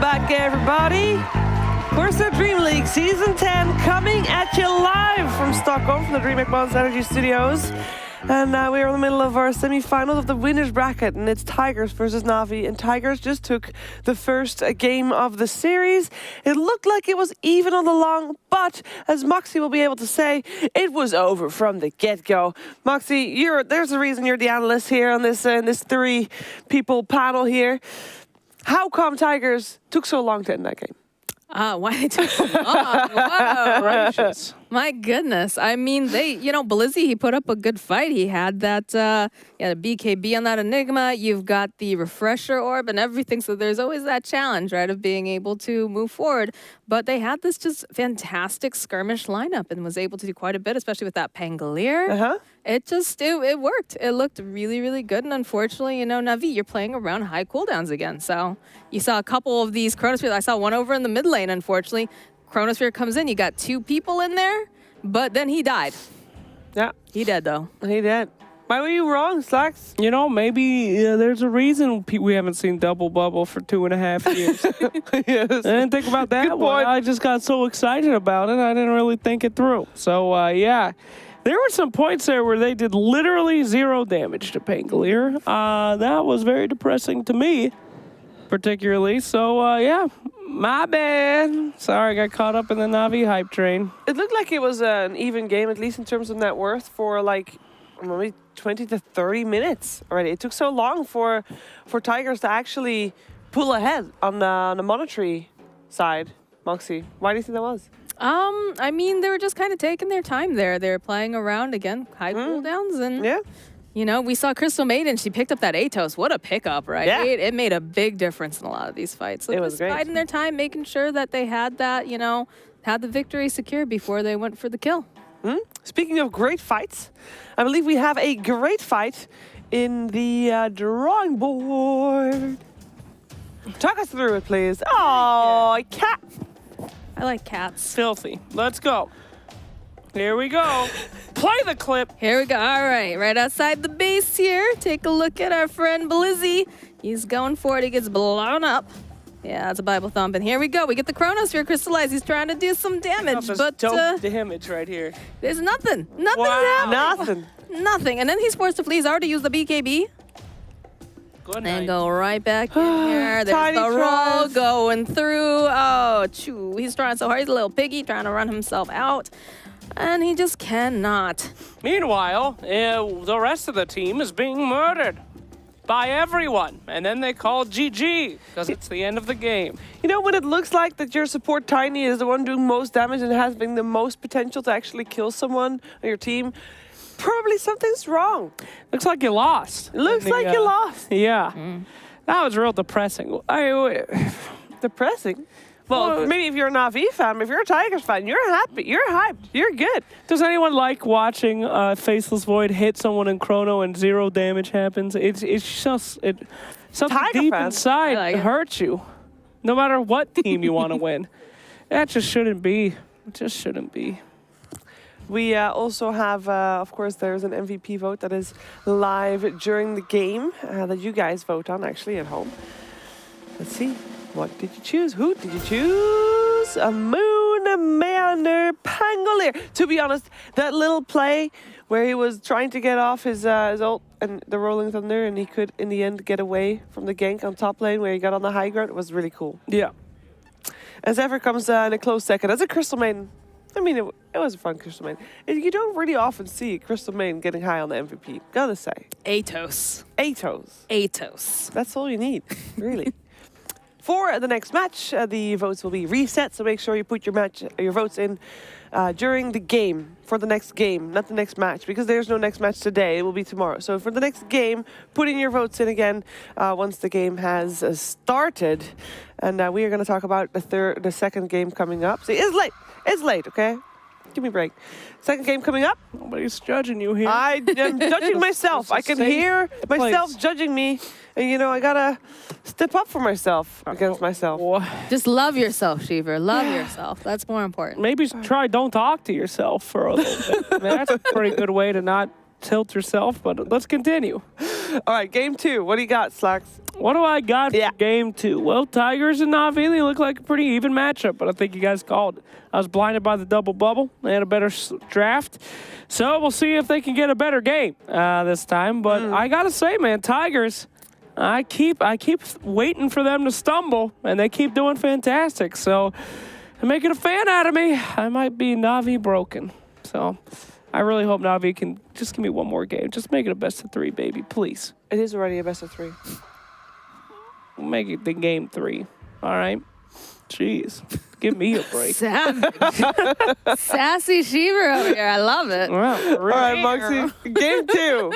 back, everybody. CORSAIR DreamLeague Season 10 coming at you live from Stockholm, from the DreamHack Monster Energy Studios. And we're in the middle of our semi-finals of the winners bracket, and it's Tigers versus Navi. And Tigers just took the first game of the series. It looked like it was even on the long, but as Moxie will be able to say, it was over from the get-go. Moxie, there's a reason you're the analyst here on this three-people panel here. How come Tigers took so long to end that game? Why they took so long? Whoa. Gracious. My goodness. I mean, Blizzy, he put up a good fight. He had that, he had a BKB on that Enigma. You've got the refresher orb and everything. So there's always that challenge, right, of being able to move forward. But they had this just fantastic skirmish lineup and was able to do quite a bit, especially with that Pangolier. It worked. It looked really, really good. And unfortunately, Navi, you're playing around high cooldowns again. So you saw a couple of these Chronospheres. I saw one over in the mid lane, unfortunately. Chronosphere comes in, you got two people in there, but then he died. Yeah. He dead, though. He did. Why were you wrong, Slacks? Maybe there's a reason we haven't seen Double Bubble for 2.5 years. Yes. I didn't think about that Good one. point. I just got so excited about it, I didn't really think it through. So, yeah. There were some points there where they did literally 0 damage to Pangolier. That was very depressing to me, particularly. So, yeah. My bad. Sorry, I got caught up in the Navi hype train. It looked like it was an even game, at least in terms of net worth, for like maybe 20 to 30 minutes already. It took so long for Tigers to actually pull ahead on the monetary side. Moxie, why do you think that was? I mean, they were just kind of taking their time there. They were playing around, again, high cooldowns. And, we saw Crystal Maiden. She picked up that Atos. What a pickup, right? Yeah. It made a big difference in a lot of these fights. So it was just great. biding their time, making sure that they had that, had the victory secure before they went for the kill. Speaking of great fights, I believe we have a great fight in the drawing board. Talk us through it, please. Oh, cat. I like cats. Filthy. Let's go. Here we go. Play the clip. Here we go. All right outside the base here. Take a look at our friend Blizzy. He's going for it. He gets blown up. Yeah, that's a Bible thump. And here we go. We get the Chronosphere crystallized. He's trying to do some damage, but dope damage right here. there's nothing. Nothing's happening. Nothing. And then he's forced to flee. He's already used the BKB. Good And night. go right back in here. There's Tiny the roll tries. going through. Oh, choo. He's trying so hard. He's a little piggy trying to run himself out. And he just cannot. Meanwhile, the rest of the team is being murdered by everyone. And then they call GG because it's the end of the game. When it looks like that your support Tiny is the one doing most damage and has been the most potential to actually kill someone on your team, probably something's wrong. Looks like you lost. It looks like you lost. Yeah. That was real depressing. Depressing. Well, maybe if you're a Navi fan, if you're a Tigers fan, you're happy, you're hyped, you're good. Does anyone like watching Faceless Void hit someone in Chrono and 0 damage happens? It's just something Tiger deep fans. inside I like it. hurts you, no matter what team you want to win. That just shouldn't be. It just shouldn't be. We also have, of course, there's an MVP vote that is live during the game that you guys vote on, actually, at home. Let's see. What did you choose? Who did you choose? A Moon Mander Pangolier. To be honest, that little play where he was trying to get off his ult and the Rolling Thunder, and he could, in the end, get away from the gank on top lane where he got on the high ground, was really cool. Yeah. As ever comes in a close second. As a Crystal Maiden, I mean, it was a fun Crystal Maiden. You don't really often see Crystal Maiden getting high on the MVP, gotta say. Atos. Atos. That's all you need, really. For the next match, the votes will be reset, so make sure you put your votes in during the game, for the next game, not the next match, because there's no next match today, it will be tomorrow. So for the next game, put in your votes in again once the game has started. And we are going to talk about the second game coming up. See, it's late, okay? Give me a break. Second game coming up. Nobody's judging you here. I am judging myself. I can hear myself place. judging me. And, I got to step up for myself against myself. Just love yourself, Shiver. Love yourself. That's more important. Maybe try don't talk to yourself for a little bit. I mean, that's a pretty good way to not tilt yourself, but let's continue. All right, game 2. What do you got, Slacks? What do I got for Yeah. game 2? Well, Tigers and Navi, they look like a pretty even matchup, but I think you guys called it. I was blinded by the double bubble. They had a better draft. So we'll see if they can get a better game this time. But I got to say, man, Tigers, I keep waiting for them to stumble, and they keep doing fantastic. So they're making a fan out of me. I might be Navi broken. So I really hope Navi can just give me one more game. Just make it a best of 3, baby, please. It is already a best of 3. Make it the game 3. All right. Jeez. Give me a break. Savage. Sassy Shiver over here. I love it. Well, All right, Moxie. Game 2.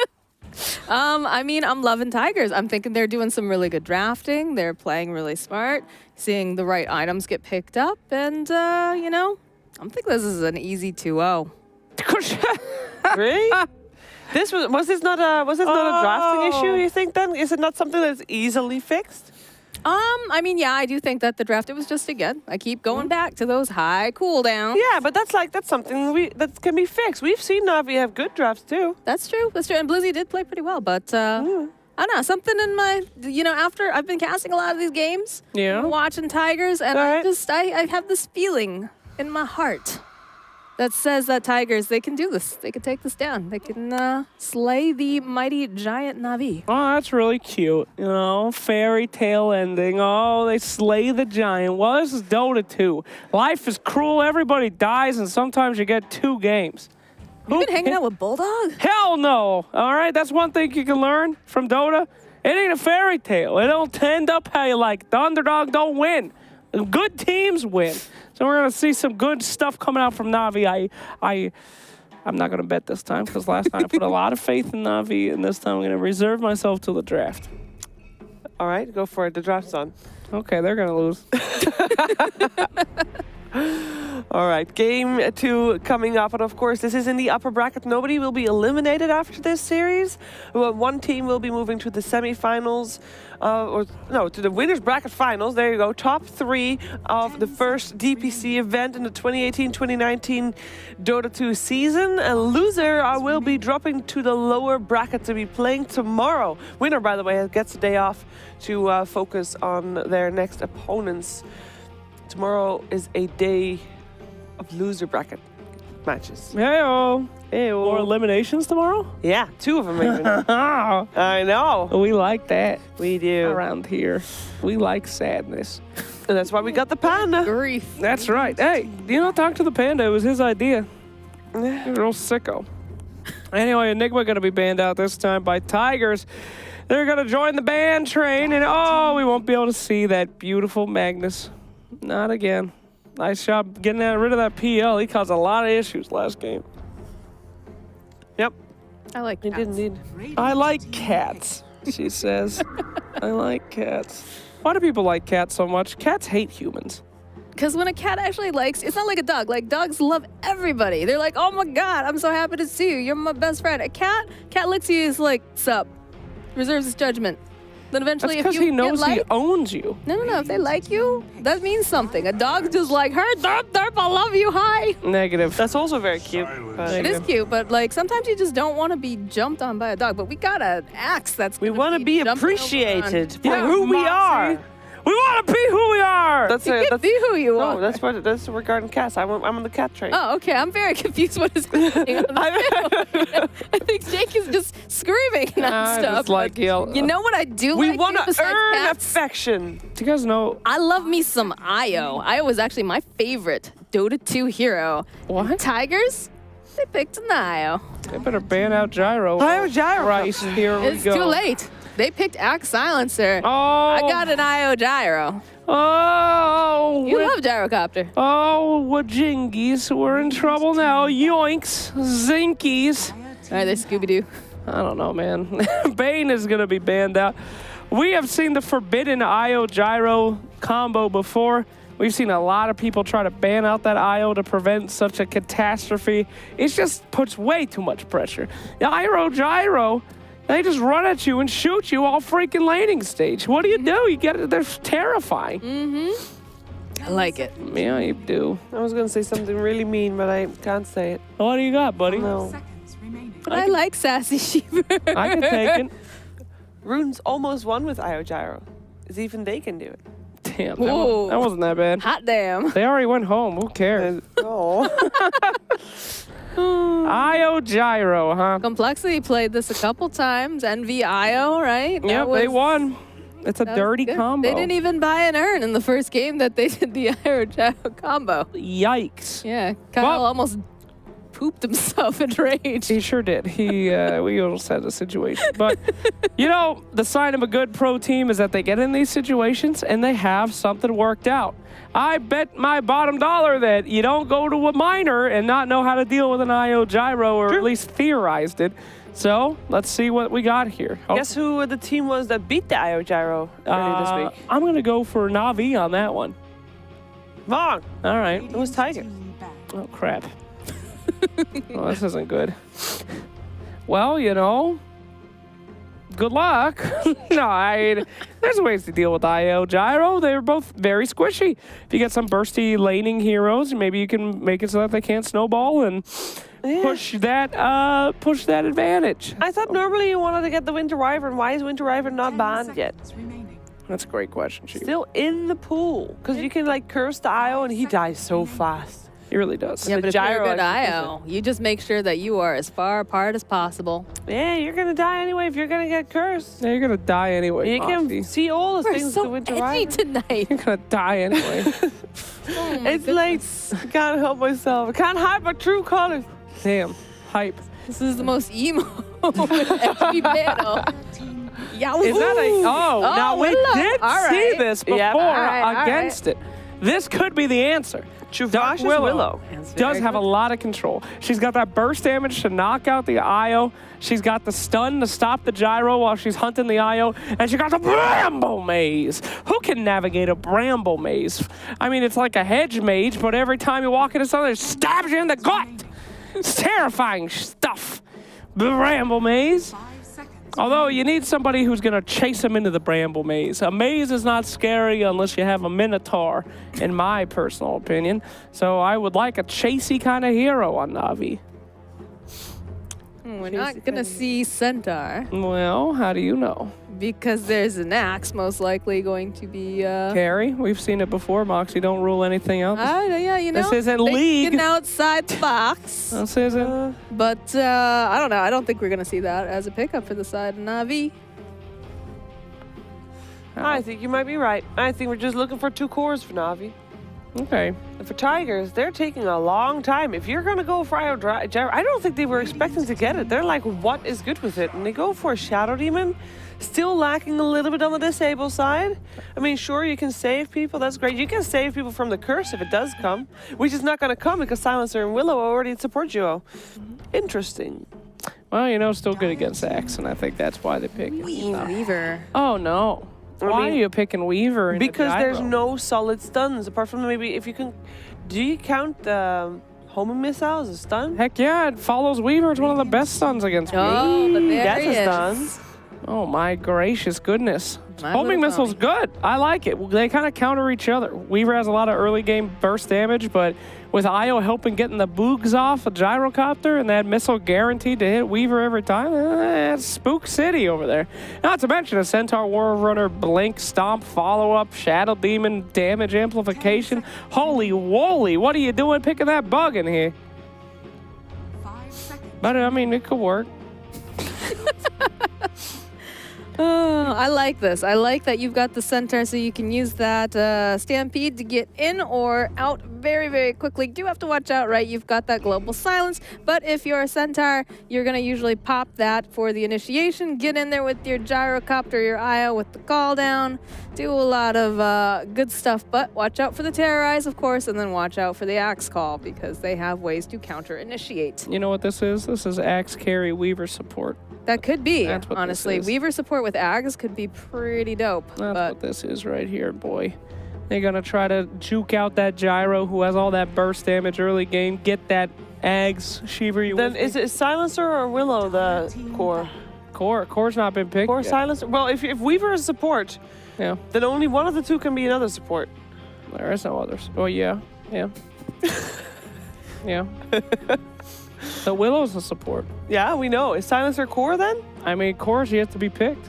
I mean, I'm loving Tigers. I'm thinking they're doing some really good drafting. They're playing really smart, seeing the right items get picked up. And, you know, I'm thinking this is an easy 2-0. Really? Was this not a drafting issue, you think, then? Is it not something that's easily fixed? I mean, yeah, I do think that the draft, it was just, again, I keep going back to those high cooldowns. Yeah, but that's something that can be fixed. We've seen Navi have good drafts, too. That's true. That's true. And Blizzy did play pretty well, but I don't know, something in my, you know, after I've been casting a lot of these games, Yeah. watching Tigers, and All right. I have this feeling in my heart that says that Tigers, they can do this. They can take this down. They can slay the mighty giant Navi. Oh, that's really cute. You know, fairy tale ending. Oh, they slay the giant. Well, this is Dota 2. Life is cruel. Everybody dies, and sometimes you get 2 games. You been hanging out with Bulldog? Hell no. All right, that's one thing you can learn from Dota. It ain't a fairy tale. It don't end up how you like. The underdog don't win. The good teams win. So we're gonna see some good stuff coming out from Navi. I'm not gonna bet this time because last time I put a lot of faith in Navi, and this time I'm gonna reserve myself till the draft. All right, go for it. The draft's on. Okay, they're gonna lose. All right, game 2 coming up. And of course, this is in the upper bracket. Nobody will be eliminated after this series. Well, one team will be moving to the semifinals, to the winners bracket finals. There you go. Top 3 of the first DPC event in the 2018-2019 Dota 2 season. A loser will be dropping to the lower bracket to be playing tomorrow. Winner, by the way, gets a day off to focus on their next opponents. Tomorrow is a day of loser bracket matches. Heyo. Ew. More eliminations tomorrow? Yeah, 2 of them even. I know. We like that We do. around here. We like sadness. And that's why we got the panda. Grief. That's right. Hey, you know, talk to the panda. It was his idea. He's a real sicko. Anyway, Enigma going to be banned out this time by Tigers. They're going to join the ban train, and we won't be able to see that beautiful Magnus. Not again. Nice job getting rid of that PL. He caused a lot of issues last game. Yep. I like He didn't need. I like cats, she says. I like cats. Why do people like cats so much? Cats hate humans. Because when a cat actually likes, it's not like a dog. Like, dogs love everybody. They're like, oh my God, I'm so happy to see you. You're my best friend. A cat licks you, is like, sup. Reserves his judgment. Then eventually, That's because if you he knows get he liked, owns you. No. If they like you, that means something. A dog's just like, her, derp, derp, I love you, hi. Negative. That's also very cute. But It is cute, but like sometimes you just don't want to be jumped on by a dog. But we got an axe that's. we want to be appreciated for Yeah, who we Moxie. are. We want to be who we are. That's You it. can be who you are. No, that's regarding cats. I'm on the cat train. Oh, okay. I'm very confused what is going on. I think Jake is just screaming and I stuff. just like yell. You know what I do We like want too, to besides earn cats? affection. Do you guys know I love me some Io. Io was actually my favorite Dota 2 hero. what? Tigers, they picked an Io. They better ban out Gyro. Io Gyro. Christ, here we It's go. too late. They picked Axe Silencer. Oh. I got an Io Gyro. Oh. You we're- love Gyrocopter. Oh, Wajingies. We're in trouble now. Yoinks. Zinkies. All right, there's Scooby-Doo. I don't know, man. Bane is going to be banned out. We have seen the forbidden Io Gyro combo before. We've seen a lot of people try to ban out that Io to prevent such a catastrophe. It just puts way too much pressure. The Io Gyro, they just run at you and shoot you all freaking laning stage. What do? You get it. They're terrifying. I like it. Yeah, you do. I was gonna say something really mean, but I can't say it. What do you got, buddy? No. But I like Sassy Shiver. I can take it. Runes almost won with Io Gyro. As even they can do it. Damn, Whoa. that wasn't that bad. Hot damn. They already went home. Who cares? Oh. Io Gyro, huh? Complexity played this a couple times. Envy IO, right? That Yep, they was- won. It's a that was dirty good. combo. They didn't even buy an urn in the first game that they did the IO Gyro combo. Yikes. Yeah, Kyle Well- almost pooped himself in rage. He sure did. We almost had a situation. But, you know, the sign of a good pro team is that they get in these situations and they have something worked out. I bet my bottom dollar that you don't go to a minor and not know how to deal with an IO Gyro, or at least theorized it. So, let's see what we got here. Oh, Guess who the team was that beat the Io Gyro earlier this week? I'm going to go for Navi on that one. Wrong. All right. It was Tiger. Oh, crap. Well, this isn't good. Well, you know, good luck. No, there's ways to deal with IO Gyro. They're both very squishy. If you get some bursty laning heroes, maybe you can make it so that they can't snowball and push that advantage. I thought normally you wanted to get the Winter Wyvern. Why is Winter Wyvern not banned yet? That's a great question, Chief. Still in the pool. Because you can like curse the Io and he dies so fast. He really does. Yeah, The but if you're a gyro good actually IO, you just make sure that you are as far apart as possible. Yeah, you're going to die anyway if you're going to get cursed. Yeah, you're going to die anyway. You can Moxie. see all the We're things so the Winter edgy Wyvern. tonight. You're going to die anyway. Oh my It's late. I can't help myself. I can't hide my true colors. Damn. Hype. This is the most emo edgy panel. Yeah, Is that a... Oh, now we Willow. did All see right. this before Yeah, all right, against it. This could be the answer. Dark Truvash's Willow, Willow. does have a lot of control. She's got that burst damage to knock out the IO. She's got the stun to stop the gyro while she's hunting the IO. And she got the Bramble Maze. Who can navigate a Bramble Maze? I mean, it's like a hedge mage, but every time you walk into something, it stabs you in the gut. It's terrifying stuff. Bramble Maze. Although you need somebody who's going to chase him into the Bramble Maze. A maze is not scary unless you have a Minotaur, in my personal opinion. So I would like a chasey kind of hero on Navi. We're not going to see Centaur Well, how do you know? because there's an axe most likely going to be... Carrie, we've seen it before. Moxie, don't rule anything out. yeah, you know. This isn't thinking League. outside the box. This isn't. But I don't know. I don't think we're going to see that as a pickup for the side of Navi. I think you might be right. I think we're just looking for 2 cores for Navi. Okay. And for Tigers, they're taking a long time. If you're going to go for Io Gyro, I don't think they were expecting to get it. They're like, what is good with it? And they go for a Shadow Demon. Still lacking a little bit on the disable side. I mean, sure, you can save people. That's great. You can save people from the curse if it does come, which is not going to come because Silencer and Willow are already in support duo. Interesting. Well, you know, still good against Axe, and I think that's why they pick it. Weaver. Oh, no. Why are you picking Weaver? In Because the there's gyro? no solid stuns, apart from maybe if you can... Do you count the homing missile as a stun? Heck yeah, it follows Weaver. It's one of the best stuns against Weaver. Oh, but there That's he a is. stun. Oh my gracious goodness. My Homing little missile's good. I like it. They kind of counter each other. Weaver has a lot of early game burst damage, but with Io helping getting the boogs off a gyrocopter and that missile guaranteed to hit Weaver every time, it's Spook City over there. Not to mention a Centaur War Runner, Blink, Stomp, follow-up, Shadow Demon, damage amplification. Holy woly, what are you doing picking that bug in here? 5 seconds. But I mean, it could work. Oh, I like this. I like that you've got the centaur so you can use that stampede to get in or out very, very quickly. Do have to watch out, right? You've got that global silence, but if you're a centaur, you're going to usually pop that for the initiation. Get in there with your gyrocopter, your IO with the call down. Do a lot of good stuff, but watch out for the terrorize, of course, and then watch out for the axe call because they have ways to counter initiate. You know what this is? This is Axe Carry Weaver support. That could be, That's what this honestly. is. Weaver support with Ags could be pretty dope. That's but what this is right here, boy. They're going to try to juke out that gyro who has all that burst damage early game. Get that Ags. Shiver, you Then with me? is it Silencer or Willow the core? Core's not been picked Core yet. Silencer? Well, if Weaver is support, Yeah, then only one of the two can be another support. there is no others. Oh, yeah. Yeah. Yeah. The Willow's a support. Yeah, we know. Is Silencer core then? I mean, Core's yet to be picked.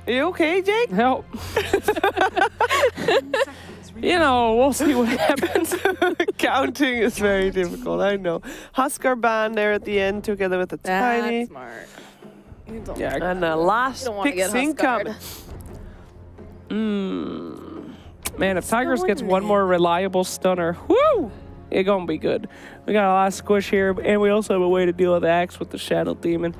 Are you okay, Jake? Help. You know, we'll see what happens. Counting is very difficult, I know. Husker band there at the end together with the tiny. That's smart. You don't, Yeah. And you last don't want to pick get incoming. Man, if Tigers gets going one in. more reliable stunner, whoo, it's gonna be good. We got a lot of squish here, and we also have a way to deal with the axe with the Shadow Demon.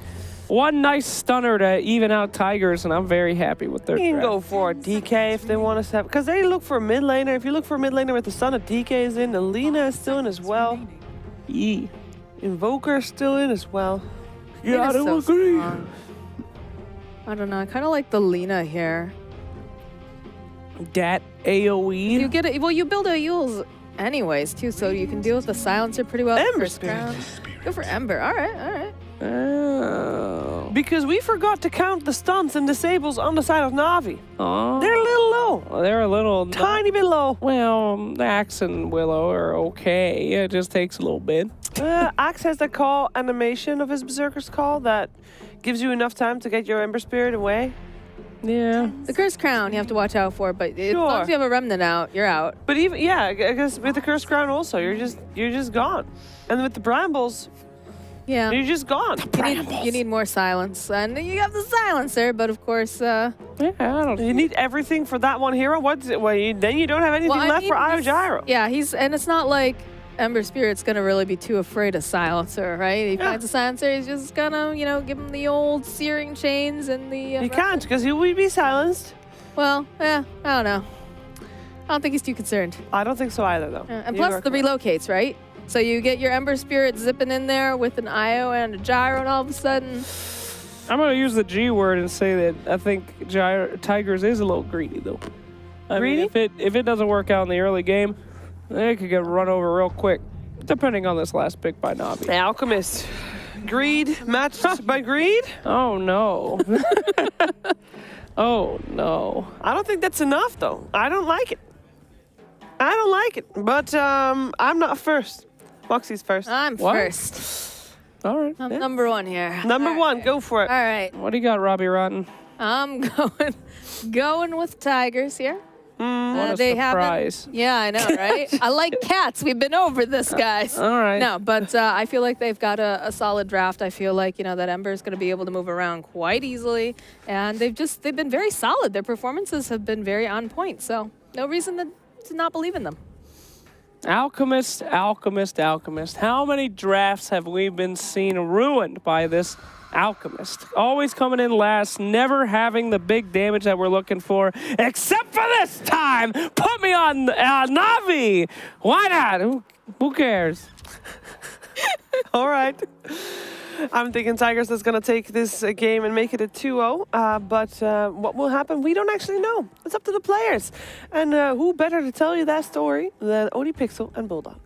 One nice stunner to even out Tigers, and I'm very happy with their You can draft. go for a DK if they want us to have, because they look for a mid laner. If you look for a mid laner with the Son of DK is in, Alina is still in as well. Yee. Invoker is still in as well. Yeah, I Lena's don't so agree. strong. I don't know. I kind of like the Lina here. Dat AOE. You get it. Well, you build Euls anyways too, so you can deal with the silencer pretty well. Ember First Spirit. round. Go for Ember. All right, all right. Oh. Because we forgot to count the stunts and disables on the side of Navi. Oh. They're a little low. They're a little Tiny bit low. Well, Axe and Willow are okay. It just takes a little bit. Axe has the call animation of his Berserker's Call that gives you enough time to get your Ember Spirit away. Yeah. The Cursed Crown you have to watch out for, but as long Sure. as you have a Remnant out, you're out. But even I guess with the Cursed Crown also, you're just gone. And with the Brambles, Yeah. you're just gone. You need more silence, and you have the silencer, but of course, Yeah, I don't You need everything for that one hero. What's it? Well, then you don't have anything left for Io Gyro. Yeah, and it's not like Ember Spirit's gonna really be too afraid of silencer, right? He finds a silencer, he's just gonna, give him the old searing chains and the. You can't because he will be silenced. Well, I don't know. I don't think he's too concerned. I don't think so either, though. And You plus are the correct. relocates, right? So you get your Ember Spirit zipping in there with an Io and a Gyro, and all of a sudden, I'm going to use the G word and say that I think Tigers is a little greedy, though. I Greedy? mean, if it doesn't work out in the early game, they could get run over real quick, depending on this last pick by Navi. Alchemist. Greed matched by greed? Oh, no. Oh, no. I don't think that's enough, though. I don't like it. I don't like it. But I'm not first. Moxie's first. I'm What? first. All right. I'm number one here. Number All one, right. go for it. All right. What do you got, Robbie Rotten? I'm going with Tigers here. What a They surprise. haven't. Yeah, I know, right? I like cats. We've been over this, guys. All right. No, but I feel like they've got a solid draft. I feel like that Ember is going to be able to move around quite easily, and they've been very solid. Their performances have been very on point. So no reason to not believe in them. Alchemist, Alchemist, Alchemist. How many drafts have we been seen ruined by this Alchemist? Always coming in last, never having the big damage that we're looking for, except for this time. Put me on Navi. Why not? Who cares? All right. I'm thinking Tigers is going to take this game and make it a 2-0. But what will happen, we don't actually know. It's up to the players. And who better to tell you that story than Odie Pixel and Bulldog?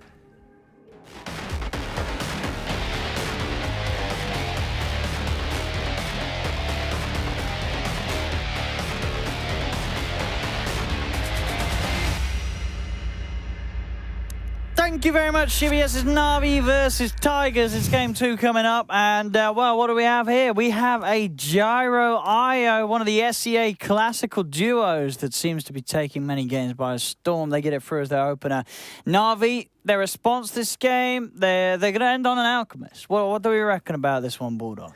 Thank you very much, Shivy. This is Navi versus Tigers. It's game 2 coming up. And, well, what do we have here? We have a Gyro Io, one of the SEA classical duos that seems to be taking many games by storm. They get it through as their opener. Navi, their response this game, they're going to end on an Alchemist. What do we reckon about this one, Bulldog?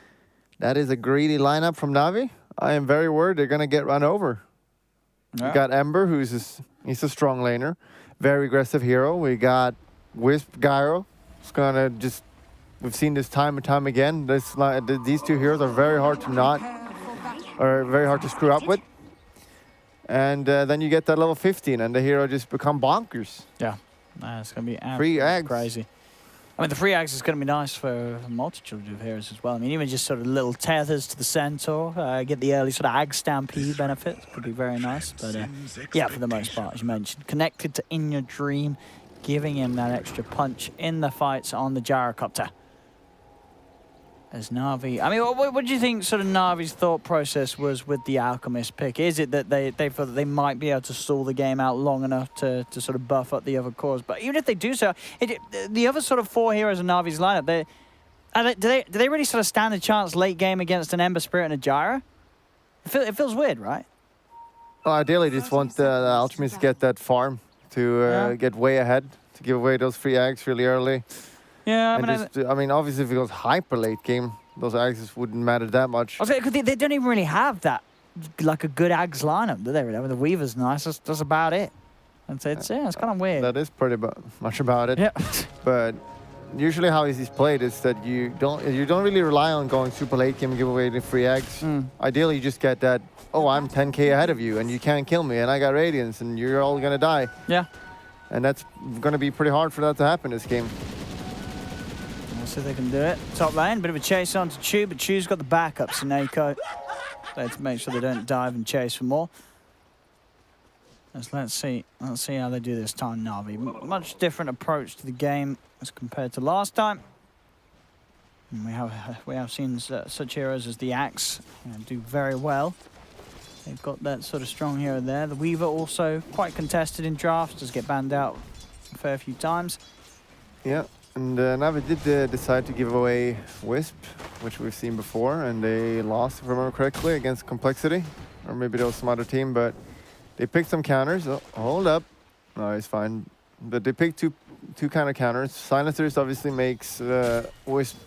That is a greedy lineup from Navi. I am very worried they're going to get run over. Yeah. We got Ember, he's a strong laner. Very aggressive hero. We got Wisp Gyro. It's going to just... We've seen this time and time again. These two heroes are very hard to screw up with. And then you get that level 15 and the hero just become bonkers. Yeah, it's going to be Free absolutely eggs. crazy. I mean, the free eggs is going to be nice for a multitude of heroes as well. I mean, even just sort of little tethers to the centaur, get the early sort of ag stampede benefits could be very nice. But yeah, for the most part, as you mentioned, connected to In Your Dream, giving him that extra punch in the fights on the gyrocopter. As Navi, I mean, what do you think sort of Navi's thought process was with the Alchemist pick? Is it that they thought that they might be able to stall the game out long enough to sort of buff up the other cores? But even if they do so, the other sort of 4 heroes in Navi's lineup, Do they really sort of stand a chance late game against an Ember Spirit and a Gyro? It feels weird, right? Well, ideally, just want the Alchemist to get that farm to get way ahead, to give away those free eggs really early. Yeah, I mean, obviously, if it goes hyper late game, those eggs wouldn't matter that much. They don't even really have that, like a good Ags lineup, do they? The Weaver's nice. That's about it. And so it's kind of weird. That is pretty much about it. Yeah. But usually how he's played is that you don't really rely on going super late game and give away the free eggs. Ideally, you just get that, oh, I'm 10k ahead of you and you can't kill me and I got Radiance and you're all gonna die. Yeah. And that's gonna be pretty hard for that to happen this game. We'll see if they can do it. Top lane, bit of a chase on to Chew, but Chew's got the backup, Suneko. There to make sure they don't dive and chase for more. Let's see how they do this time, Navi. Much different approach to the game as compared to last time. And we have seen such heroes as the Axe do very well. They've got that sort of strong hero there. The Weaver also quite contested in drafts, does get banned out a fair few times. Yeah, and Navi did decide to give away Wisp, which we've seen before, and they lost, if I remember correctly, against Complexity, or maybe there was some other team, but they picked some counters. Oh, hold up. No, it's fine. But they picked two kind of counters. Silencers obviously makes Wisp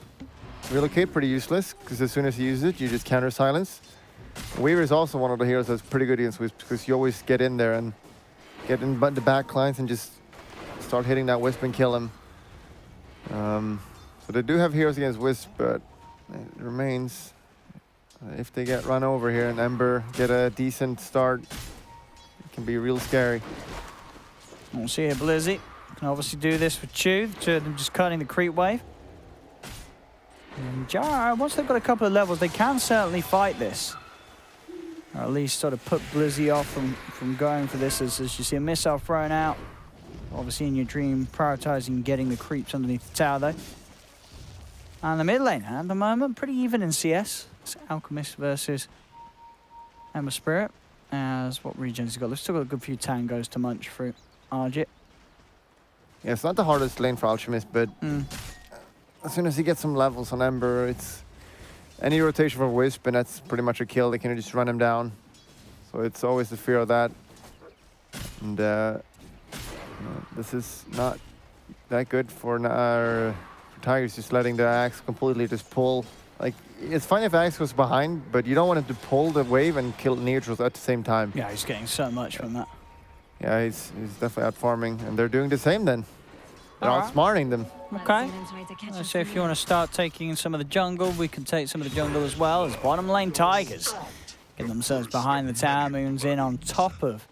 relocate pretty useless, because as soon as you use it, you just counter silence. Weaver is also one of the heroes that's pretty good against Wisp, because you always get in there and get in the back lines and just start hitting that Wisp and kill him. So they do have heroes against Wisp, but it remains, if they get run over here and Ember get a decent start, it can be real scary. We'll see here, Blizzy can obviously do this with Chew. The two of them just cutting the creep wave. And Gyro, once they've got a couple of levels, they can certainly fight this. Or at least sort of put Blizzy off from going for this as you see a missile thrown out. Obviously in your dream, prioritizing getting the creeps underneath the tower though. And the mid lane at the moment, pretty even in CS. It's Alchemist versus Ember Spirit. As what regions he's got? They've still got a good few tangos to munch through. Argit. Yeah, it's not the hardest lane for Alchemist, but as soon as he gets some levels on Ember, it's any rotation for Wisp, and that's pretty much a kill. They can just run him down. So it's always the fear of that. And this is not that good for Tigers, just letting the Axe completely just pull. Like, it's fine if Axe goes behind, but you don't want him to pull the wave and kill neutrals at the same time. Yeah, he's getting so much from that. Yeah, he's definitely out farming, and they're doing the same then. They're outsmarting them. Okay. So if you want to start taking some of the jungle, we can take some of the jungle as well as bottom lane Tigers. Get themselves behind the tower, moons in on top of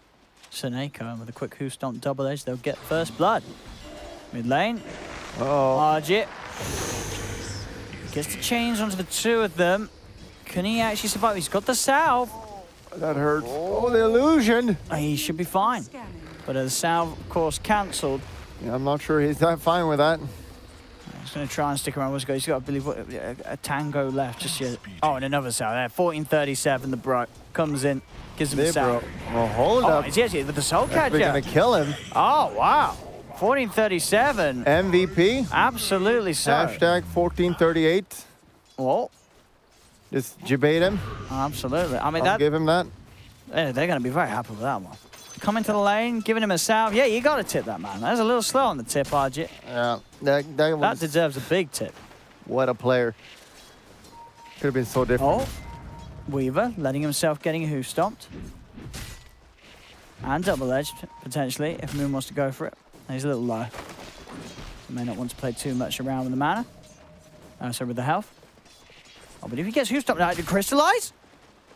Suneko, and with a quick hoof stomp double edge, they'll get first blood. Mid lane. Argit gets the chains onto the two of them. Can he actually survive? He's got the salve. That hurts. Oh, the illusion. He should be fine. But the salve, of course, cancelled. Yeah, I'm not sure he's that fine with that. He's going to try and stick around. He's got, I believe, a tango left just yet. Oh, and another salve there. 1437, the bro comes in, gives him a salve. Well, hold up. He's actually with the soul catcher. We're going to kill him. Oh, wow. 1437. MVP. Absolutely so. Hashtag 1438. Well, just debate him. absolutely. I mean, I'll give him that. they're going to be very happy with that one. Coming to the lane, giving him a salve. Yeah, you got to tip that, man. That's a little slow on the tip, Argit. Yeah, That deserves a big tip. What a player. Could have been so different. Oh, Weaver letting himself getting a hoof stomped. And double edged, potentially, if Moon wants to go for it. He's a little low. He may not want to play too much around with the mana. So with the health. Oh, but if he gets hoof stomped out to crystallize,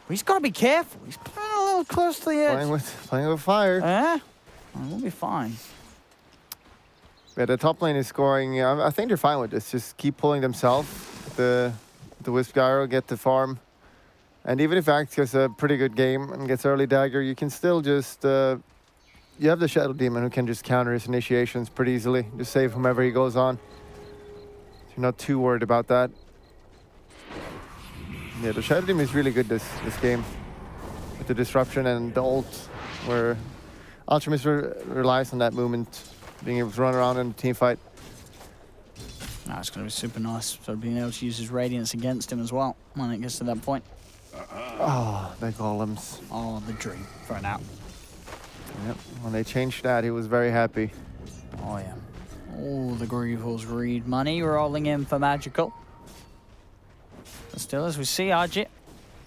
he's got to be careful. He's playing a little close to the edge. Playing with fire. Yeah, we'll be fine. Yeah, the top lane is scoring. I think they're fine with this. Just keep pulling themselves. The Wisp Gyro get the farm. And even if Axe gets a pretty good game and gets early dagger, you can still just... you have the Shadow Demon who can just counter his initiations pretty easily. Just save whomever he goes on. So you're not too worried about that. Yeah, the Shadow Demon is really good this game. With the disruption and the ult, where Alchemist relies on that movement, being able to run around in a team fight. That's going to be super nice. So being able to use his Radiance against him as well when it gets to that point. Oh, the golems. Oh, the dream for an out. Yep. When they changed that, he was very happy. Oh, yeah. Oh, the Grievous read money rolling in for Magical. But still, as we see, Arjit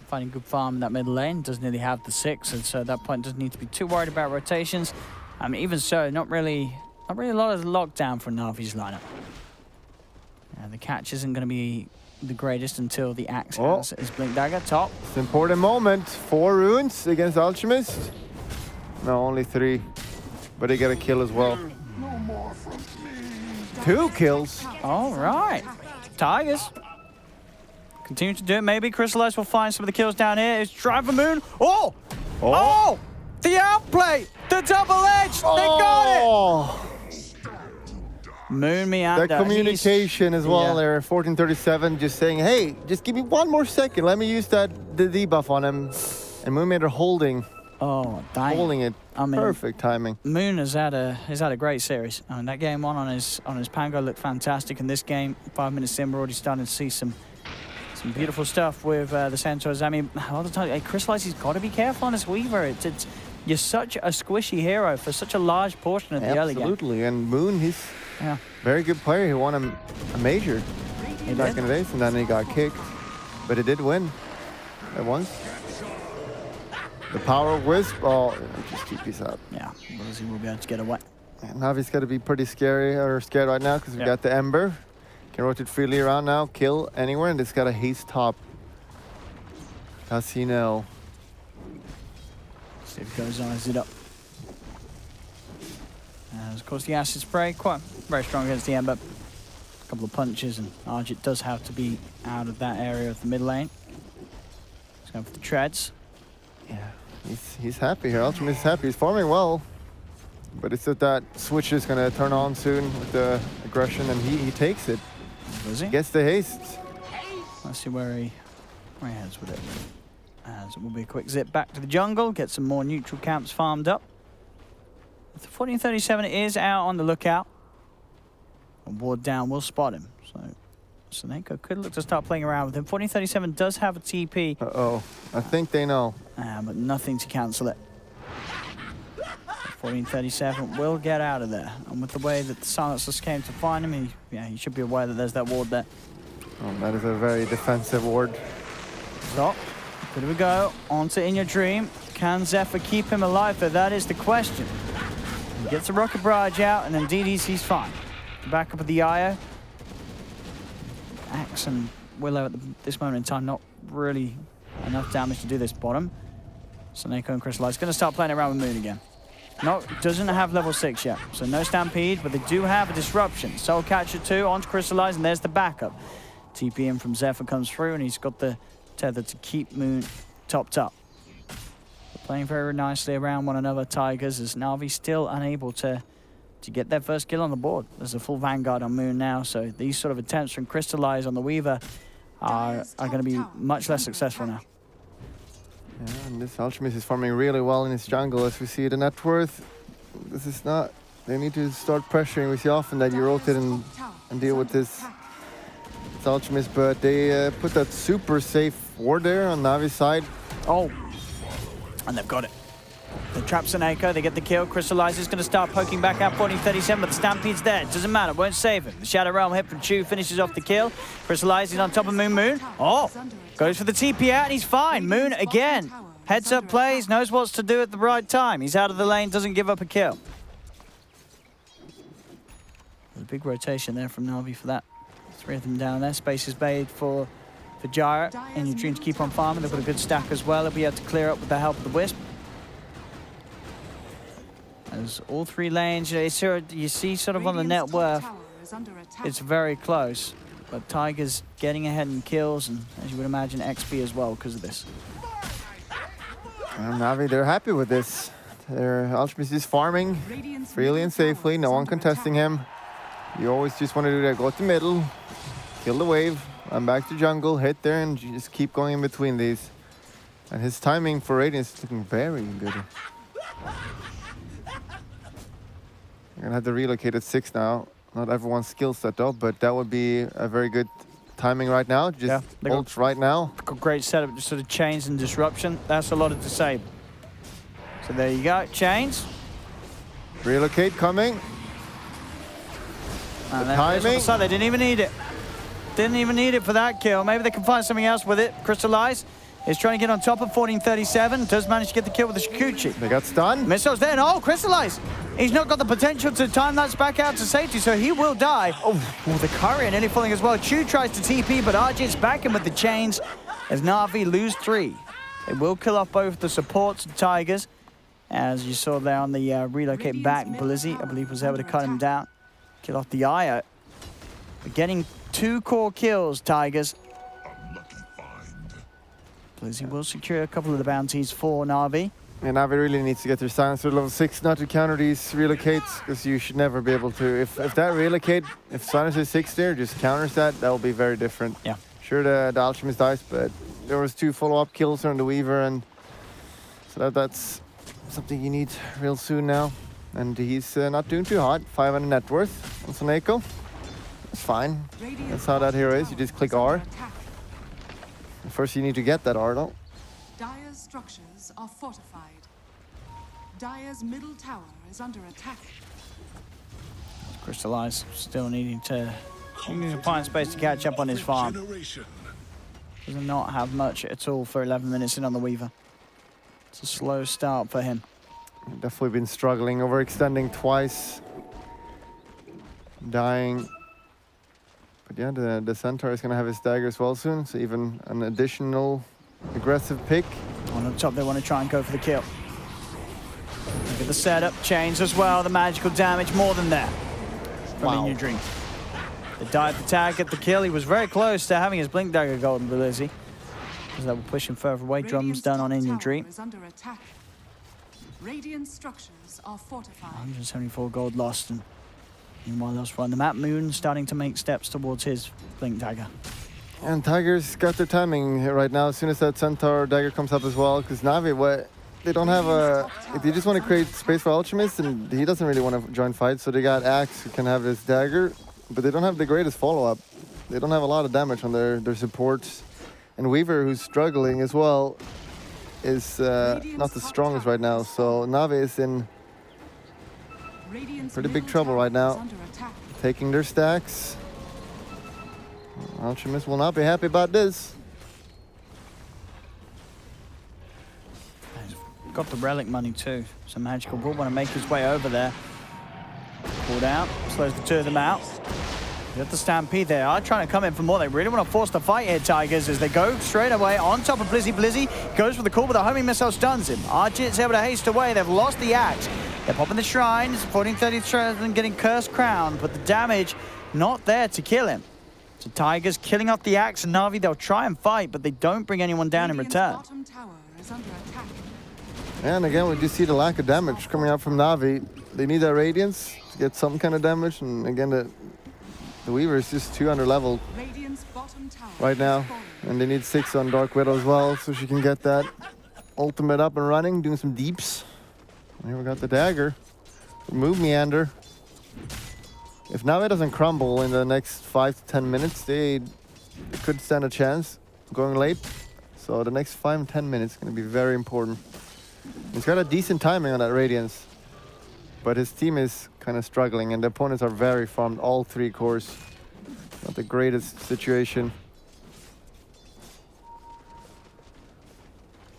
finding good farm in that mid lane. Doesn't really have the 6, and so at that point doesn't need to be too worried about rotations. I mean, even so, not really a lot of lockdown for Navi's lineup. The catch isn't going to be the greatest until the Axe has his Blink Dagger top. It's an important moment. 4 runes against Alchemist. No, only 3. But they get a kill as well. 2 kills. All right. Tigers. Continue to do it. Maybe Crystallize will find some of the kills down here. It's Driver Moon. Oh! Oh! The outplay! The double edge! They got it! Moon Meander. That communication as well there. 1437 just saying, hey, just give me 1 more second. Let me use the debuff on him. And Moon Meander holding it. I mean, perfect timing. Moon has had a great series. I mean, that game 1 on his Pango looked fantastic. In this game, 5 minutes in, we're already starting to see some beautiful stuff with the Centaurs. I mean, all the time, Crystallize, he's got to be careful on his Weaver. You're such a squishy hero for such a large portion of the early game. Absolutely, and Moon, he's a very good player. He won a major back in the days, and then he got kicked. But he did win at once. The power of Wisp, just keep these up. Yeah, Rosie will be able to get away. And Navi's got to be pretty scared right now because we got the Ember. Can rotate freely around now, kill anywhere, and it's got a haste top. Casino. See if he goes eyes it up. And of course the acid spray, quite very strong against the Ember. A couple of punches, and Arjit does have to be out of that area of the mid lane. He's going for the treads. Yeah, he's happy here. Ultimate is happy. He's farming well. But it's that switch is going to turn on soon with the aggression, and he takes it. Does he? Gets the haste. Let's see where he heads with it. As it will be a quick zip back to the jungle, get some more neutral camps farmed up. The 1437 is out on the lookout. A ward down will spot him. So Seneko could look to start playing around with him. 1437 does have a TP. Uh-oh. I think they know. But nothing to cancel it. 1437 will get out of there. And with the way that the Silencers came to find him, he should be aware that there's that ward there. Oh, that is a very defensive ward. So, here we go. On to In Your Dream. Can Zephyr keep him alive? Though that is the question. He gets the Rocket Barrage out, and indeed he's fine. The backup of the Io. Axe and Willow at this moment in time, not really enough damage to do this bottom. Seneko and Crystallize going to start playing around with Moon again. Doesn't have level 6 yet, so no Stampede, but they do have a Disruption. Soul Catcher 2 onto Crystallize, and there's the backup. TP in from Zephyr comes through, and he's got the tether to keep Moon topped up. They're playing very nicely around one another, Tigers, as Navi still unable to get their first kill on the board. There's a full Vanguard on Moon now, so these sort of attempts from Crystallize on the Weaver are going to be much less successful now. Yeah, and this Alchemist is farming really well in his jungle, as we see the net worth. This is not... They need to start pressuring. We see often that you rotate and deal with this Alchemist, but they put that super safe ward there on Navi's side. Oh, and they've got it. They trap Seneko, they get the kill. Crystallize is going to start poking back out 1437, but the Stampede's there. It doesn't matter, won't save him. The Shadow Realm hit from Chu finishes off the kill. Crystallize is on top of Moon. Oh, goes for the TP out, and he's fine. Moon again. Heads up plays, knows what to do at the right time. He's out of the lane, doesn't give up a kill. There's a big rotation there from Navi for that. 3 of them down there. Space is made for Gyro. And you're trying to keep on farming. They've got a good stack as well. They'll be able to clear up with the help of the Wisp. As all 3 lanes, you see sort of on the net worth, it's very close. But Tiger's getting ahead in kills, and as you would imagine, XP as well because of this. And Navi, they're happy with this. Their Alchemist is farming freely and safely, no one contesting him. You always just want to do that, go to the middle, kill the wave, and back to jungle, hit there, and just keep going in between these. And his timing for Radiance is looking very good. We're gonna have to relocate at 6 now. not everyone's skill set though, but that would be a very good timing right now. Just ult right now. Great setup, just sort of chains and disruption. That's a lot of disable. So there you go, chains. Relocate coming. And the timing. So they didn't even need it. Didn't even need it for that kill. Maybe they can find something else with it. Crystallize is trying to get on top of 1437. Does manage to get the kill with the Shikuchi. They got stunned. Missiles there. Oh, Crystallize. He's not got the potential to time that back out to safety, so he will die. Oh, the courier nearly falling as well. Chu tries to TP, but Arjit's back in with the chains as Navi lose 3. They will kill off both the supports and Tigers. As you saw there on the relocate back, Blizzy, I believe, was able to cut him down. Kill off the Io. We're getting 2 core kills, Tigers. Blizzy will secure a couple of the bounties for Navi. And Navi really needs to get their silencer level 6 not to counter these relocates, because you should never be able to. If that relocate, if silencer 6 there just counters that, that will be very different. Yeah. Sure, the Alchemist dies, but there was 2 follow-up kills on the Weaver, and so that's something you need real soon now. And he's not doing too hot. 500 net worth on Soneko. It's fine. That's how that hero is. You just click R. First you need to get that R though. Dire's structures are fortified. Dire's middle tower is under attack. Crystallize still needing to find space to catch up on his farm. Does not have much at all for 11 minutes in on the Weaver. It's a slow start for him. Definitely been struggling, overextending twice. Dying. But yeah, the Centaur is going to have his dagger as well soon, so even an additional aggressive pick. On the top, they want to try and go for the kill. Look at the setup, chains as well, the magical damage more than that from In Your Dream. The dive attack at the kill, he was very close to having his blink dagger golden, Blizzy. Because that will push him further away. Drums done on In Your Dream. Radiant structures are fortified. 174 gold lost, and meanwhile elsewhere on the map, Moon starting to make steps towards his blink dagger. And Tigers got their timing here right now as soon as that Centaur dagger comes up as well, because Navi, they don't have a... If they just want to create space for Alchemist, and he doesn't really want to join fight, so they got Axe who can have his dagger, but they don't have the greatest follow-up. They don't have a lot of damage on their supports. And Weaver, who's struggling as well, is not the strongest right now, so Navi is in pretty big trouble right now. Taking their stacks. Alchemist will not be happy about this. He's got the relic money too, so Magical will want to make his way over there. Pulled out, slows the 2 of them out. Got the Stampede there. Are trying to come in for more. They really want to force the fight here, Tigers, as they go straight away on top of Blizzy. Blizzy goes for the call, but the homing missile stuns him. Arjit's able to haste away. They've lost the axe. They're popping the shrines. 1430 getting Cursed Crown, but the damage not there to kill him. So Tigers killing off the axe, and Navi, they'll try and fight, but they don't bring anyone down in return. Bottom tower is under attack. And again, we just see the lack of damage coming out from Navi. They need that Radiance to get some kind of damage, and again, the Weaver is just 200 level right now, and they need 6 on Dark Widow as well, so she can get that ultimate up and running, doing some deeps. And here we got the dagger. Move Meander. If Navi doesn't crumble in the next 5 to 10 minutes, they could stand a chance going late. So the next 5 to 10 minutes is going to be very important. He's got a decent timing on that Radiance, but his team is kind of struggling, and the opponents are very farmed, all 3 cores. Not the greatest situation.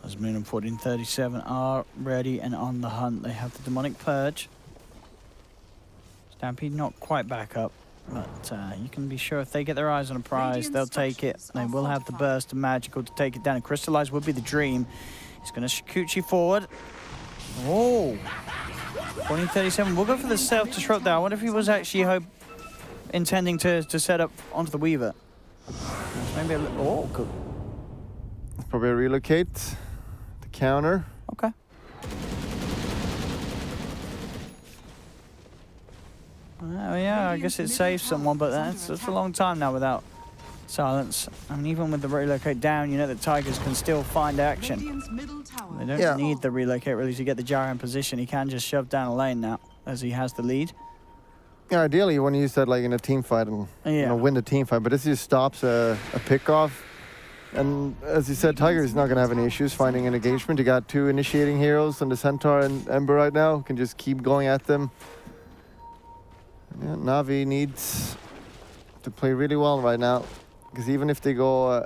As Moon and 1437 are ready and on the hunt. They have the Demonic Purge. Stampede not quite back up, but you can be sure if they get their eyes on a prize, they'll take it. They will have the burst of Magical to take it down, and Crystallize would be the dream. He's going to Shikuchi forward. Oh! 1437 will go for the self-disrupt there. I wonder if he was actually intending to set up onto the Weaver. Maybe a little... Oh, good. Probably a relocate. The counter. Okay. Yeah, I guess it saves someone, but that's a long time now without silence. I mean, even with the relocate down, you know that Tigers can still find action. They don't need the relocate really to get the Gyro in position. He can just shove down a lane now, as he has the lead. Yeah, ideally you want to use that like in a team fight and win the team fight, but this just stops a pickoff. And as you said, Tiger is not going to have any issues finding an engagement. You got 2 initiating heroes on the Centaur and Ember right now. Can just keep going at them. Yeah, Navi needs to play really well right now, because even if they go,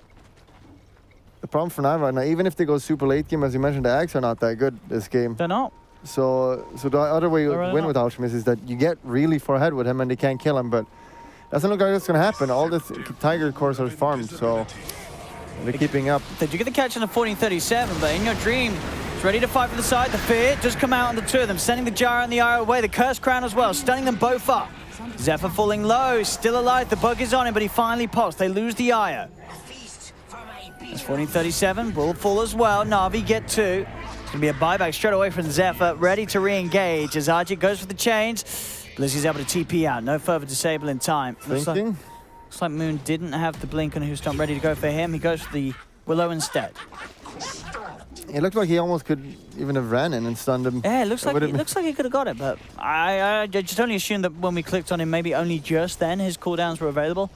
the problem for Navi right now, even if they go super late game, as you mentioned, the Ags are not that good this game. They're not. So the other way you win with Alchemist is that you get really far ahead with him and they can't kill him, but doesn't look like that's going to happen. All the Tiger cores are farmed, so they're keeping up. They do get the catch on the 1437, but in your dream, it's ready to fight for the side. The Fear just come out on the 2 of them, sending the Gyro and the Eye away. The Curse Crown as well, stunning them both up. Zephyr falling low, still alive. The bug is on him, but he finally pops. They lose the Io. That's 1437, will fall as well. Navi get 2. It's going to be a buyback straight away from Zephyr, ready to re-engage as Ajit goes for the chains. Blizzy's able to TP out, no further disable in time. Looks like Moon didn't have the blink on Who's Not ready to go for him. He goes for the Willow instead. It looked like he almost could even have ran in and stunned him. Yeah, it looks like he could have got it, but I just only assumed that when we clicked on him, maybe only just then his cooldowns were available.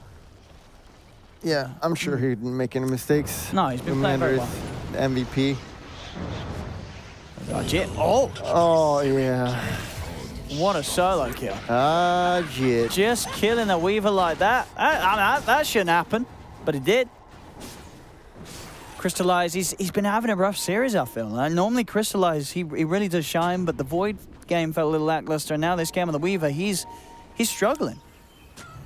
Yeah, I'm sure he didn't make any mistakes. No, he's been playing very well. MVP. Ajit. Oh, yeah. What a solo kill. Ajit. Just killing a Weaver like that. That shouldn't happen, but it did. Crystallize, he's been having a rough series, I feel. Normally Crystallize, he really does shine, but the Void game felt a little lackluster, and now this game on the Weaver, he's struggling.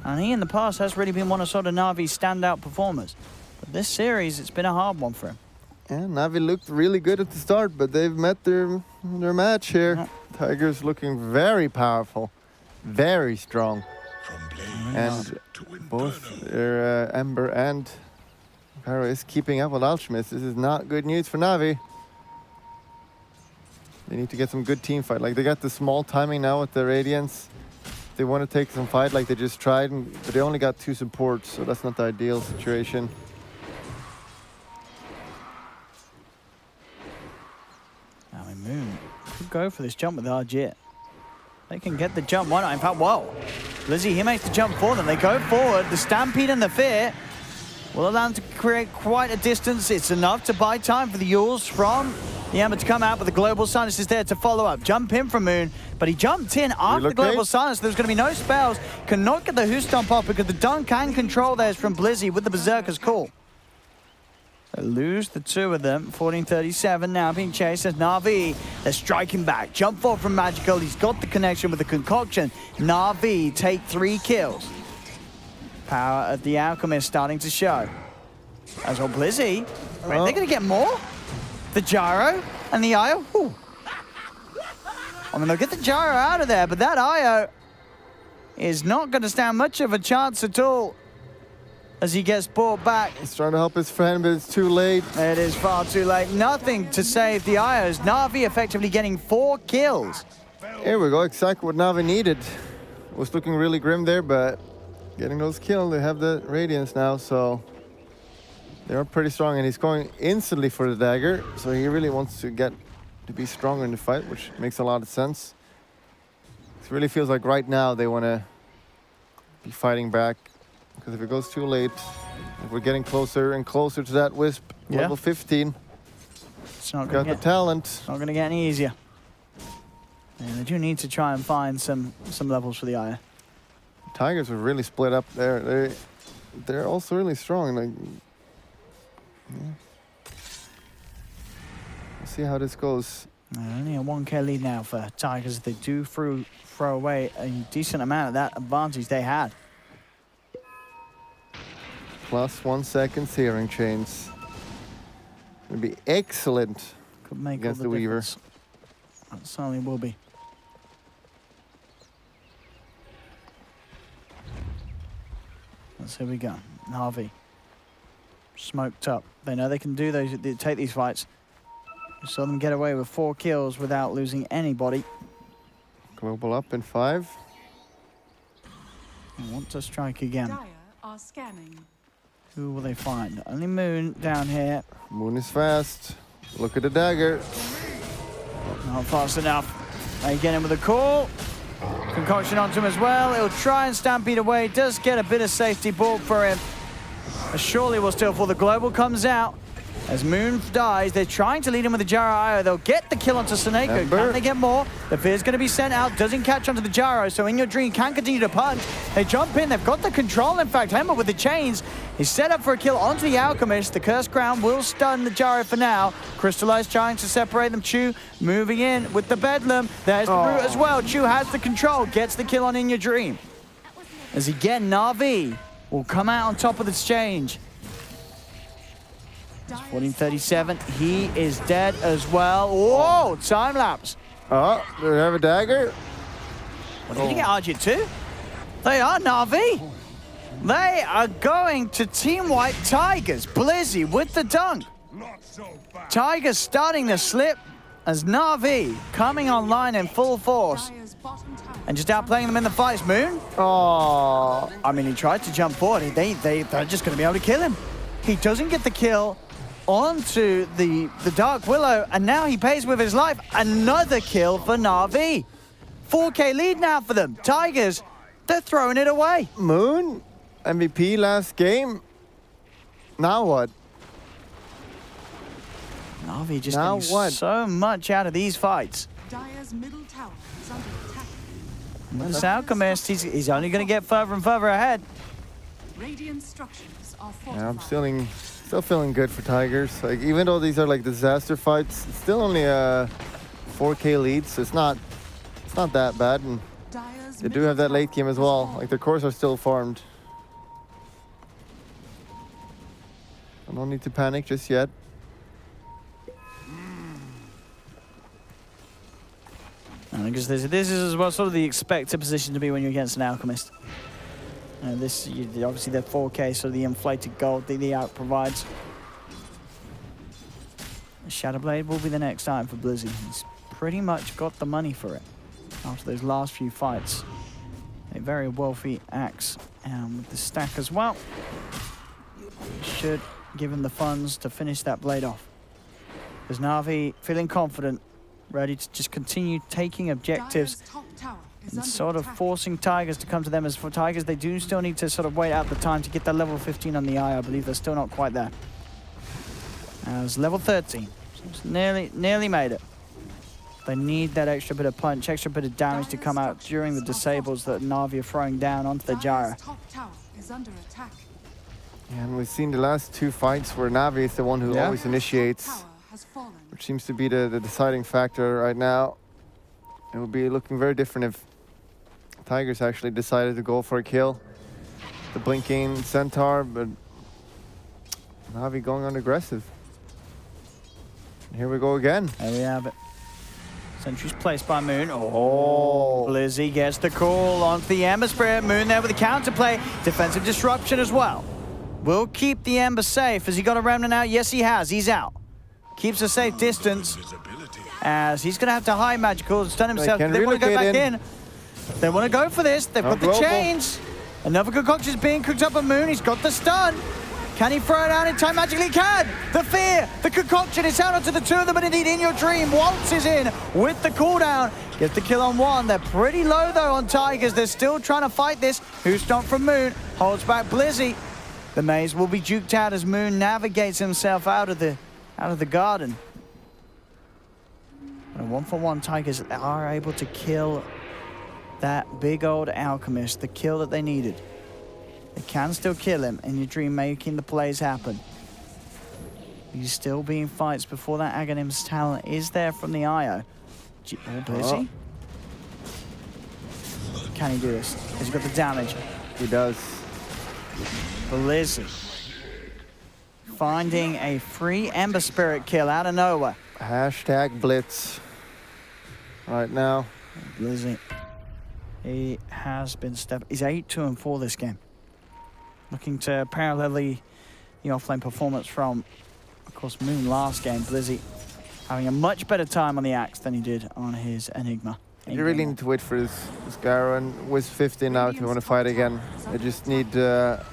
And he in the past has really been one of sort of Navi's standout performers. But this series, it's been a hard one for him. Yeah, Navi looked really good at the start, but they've met their match here. Yeah. Tiger's looking very powerful, very strong. And both their Ember and Pyro is keeping up with Alchemist. This is not good news for Navi. They need to get some good team fight. Like, they got the small timing now with the Radiance. They want to take some fight like they just tried, but they only got 2 supports, so that's not the ideal situation. Now Moon could go for this jump with Ajit. They can get the jump. Why not? In fact, whoa. Lizzie, he makes the jump for them. They go forward. The Stampede and the Fear will allow them to create quite a distance. It's enough to buy time for the Yules from the Ember to come out, but the Global Silence is there to follow up. Jump in from Moon, but he jumped in after the Global Silence. There's going to be no spells. Cannot get the Who Stomp off because the dunk can control theirs from Blizzy with the Berserker's Call. They lose the 2 of them. 1437 now being chased as Navi. They're striking back. Jump forward from Magical. He's got the connection with the Concoction. Navi take 3 kills. Power of the Alchemist starting to show. As well, Blizzy. Wait, they're going to get more? The Gyro and the Io. Ooh. I mean, they'll get the Gyro out of there, but that Io is not going to stand much of a chance at all as he gets brought back. He's trying to help his friend, but it's too late. It is far too late. Nothing to save the Ios. Navi effectively getting 4 kills. Here we go, exactly what Navi needed. Was looking really grim there, but getting those kills. They have the Radiance now, so they are pretty strong, and he's going instantly for the dagger, so he really wants to get to be stronger in the fight, which makes a lot of sense. It really feels like right now they want to be fighting back, because if it goes too late, if we're getting closer and closer to that Wisp, level 15. It's not got the talent. It's not going to get any easier. And they do need to try and find some levels for the Aya. Tigers are really split up there. They're also really strong. Like, yeah. We'll see how this goes. Only a 1k lead now for Tigers. They do throw away a decent amount of that advantage they had. Plus 1 second searing chains. Would be excellent. Could make against all the Weaver. That certainly will be. Let's here we go. Navi. Smoked up. They know they can do those. They take these fights. We saw them get away with 4 kills without losing anybody. Global up in 5. They want to strike again. Dire are scanning. Who will they find? Only Moon down here. Moon is fast. Look at the dagger. Not fast enough. They get in with a call. Concoction onto him as well. He'll try and stampede away. Does get a bit of safety ball for him. Surely will still fall. The global comes out. As Moon dies, they're trying to lead him with the Gyro IO. They'll get the kill onto Seneko. Can they get more? The Fear's going to be sent out. Doesn't catch onto the Gyro, so In Your Dream can continue to punch. They jump in. They've got the control, in fact. Hemmer with the chains. He's set up for a kill onto the Alchemist. The Cursed Crown will stun the Gyro for now. Crystallize trying to separate them. Chu moving in with the Bedlam. There's the Root as well. Chu has the control. Gets the kill on In Your Dream. As again, Navi will come out on top of the exchange. 1437, he is dead as well. Whoa, time lapse. Oh, do they have a dagger? Are they going to get Argit too? They are, Navi. They are going to team wipe Tigers. Blizzy with the dunk. Tigers starting to slip as Navi coming online in full force. And just outplaying them in the fights. Moon? Oh, I mean, he tried to jump forward. They're just going to be able to kill him. He doesn't get the kill onto the Dark Willow, and now he pays with his life. Another kill for Navi. 4K lead now for them. Tigers, they're throwing it away. Moon, MVP last game. Now what? Navi just Now getting what? so much out of these fights. Dire's middle tower is under attack. This Alchemist, he's only going to get further and further ahead. Radiant structures are fortified. Yeah, I'm still feeling good for Tigers. Like, even though these are like disaster fights, it's still only a 4K lead, so it's not that bad. And Dire's they do have that late game as well. Like, their cores are still farmed. I don't need to panic just yet. Because this is as well sort of the expected position to be when you're against an Alchemist. Obviously the 4K, so the inflated gold that the Alch provides. Shadowblade will be the next item for Blizzy. He's pretty much got the money for it after those last few fights. A very wealthy axe, and with the stack as well, should give him the funds to finish that blade off. There's Navi feeling confident, ready to just continue taking objectives Dire's top tower is and under sort of attack. forcing Tigers to come to them. As for Tigers, they do still need to sort of wait out the time to get that level 15 on the eye. I believe they're still not quite there. As level 13, so it's nearly made it. They need that extra bit of punch, extra bit of damage to come out during the disables that Navi are throwing down onto the Gyro. Dire's top tower is under attack. Yeah, and we've seen the last two fights where Navi is the one who always initiates, Tower has fallen. which seems to be the deciding factor right now. It would be looking very different if Tigers actually decided to go for a kill. The blinking Centaur, but Navi going on aggressive. Here we go again. There we have it. Sentry's placed by Moon. Oh, Blizzy gets the call onto the Ember Spirit. Moon there with the counterplay. Defensive disruption as well. Will keep the Ember safe. Has he got a Remnant out? Yes, he has. He's out. Keeps a safe distance. As he's going to have to high magical and stun himself. can They want to go relocate back in. They want to go for this. They've got the global. chains. Another concoction is being cooked up on Moon. He's got the stun. Can he throw it out in time? Magically can. The fear, the concoction is out onto the two of them, but indeed In Your Dream waltzes in with the cooldown. Gets the kill on one. They're pretty low though on Tigers. They're still trying to fight this. Who's stomped from Moon? Holds back Blizzy. The maze will be juked out as Moon navigates himself out of the garden. And 1-for-1 Tigers are able to kill that big old Alchemist, the kill that they needed. They can still kill him, In Your Dream making the plays happen. He's still being fights before that Aghanim's talent is there from the IO. Blizzy? Can he do this? Has he got the damage? He does. Blizzy finding a free Ember Spirit kill out of nowhere. Hashtag Blitz right now. Blizzy, he has been he's 8-2-4 this game. Looking to parallel the offlane performance from, of course, Moon last game. Blizzy having a much better time on the axe than he did on his Enigma. You really need to wait for this Gyro and Wiz 50 now if you want to fight again. They just need the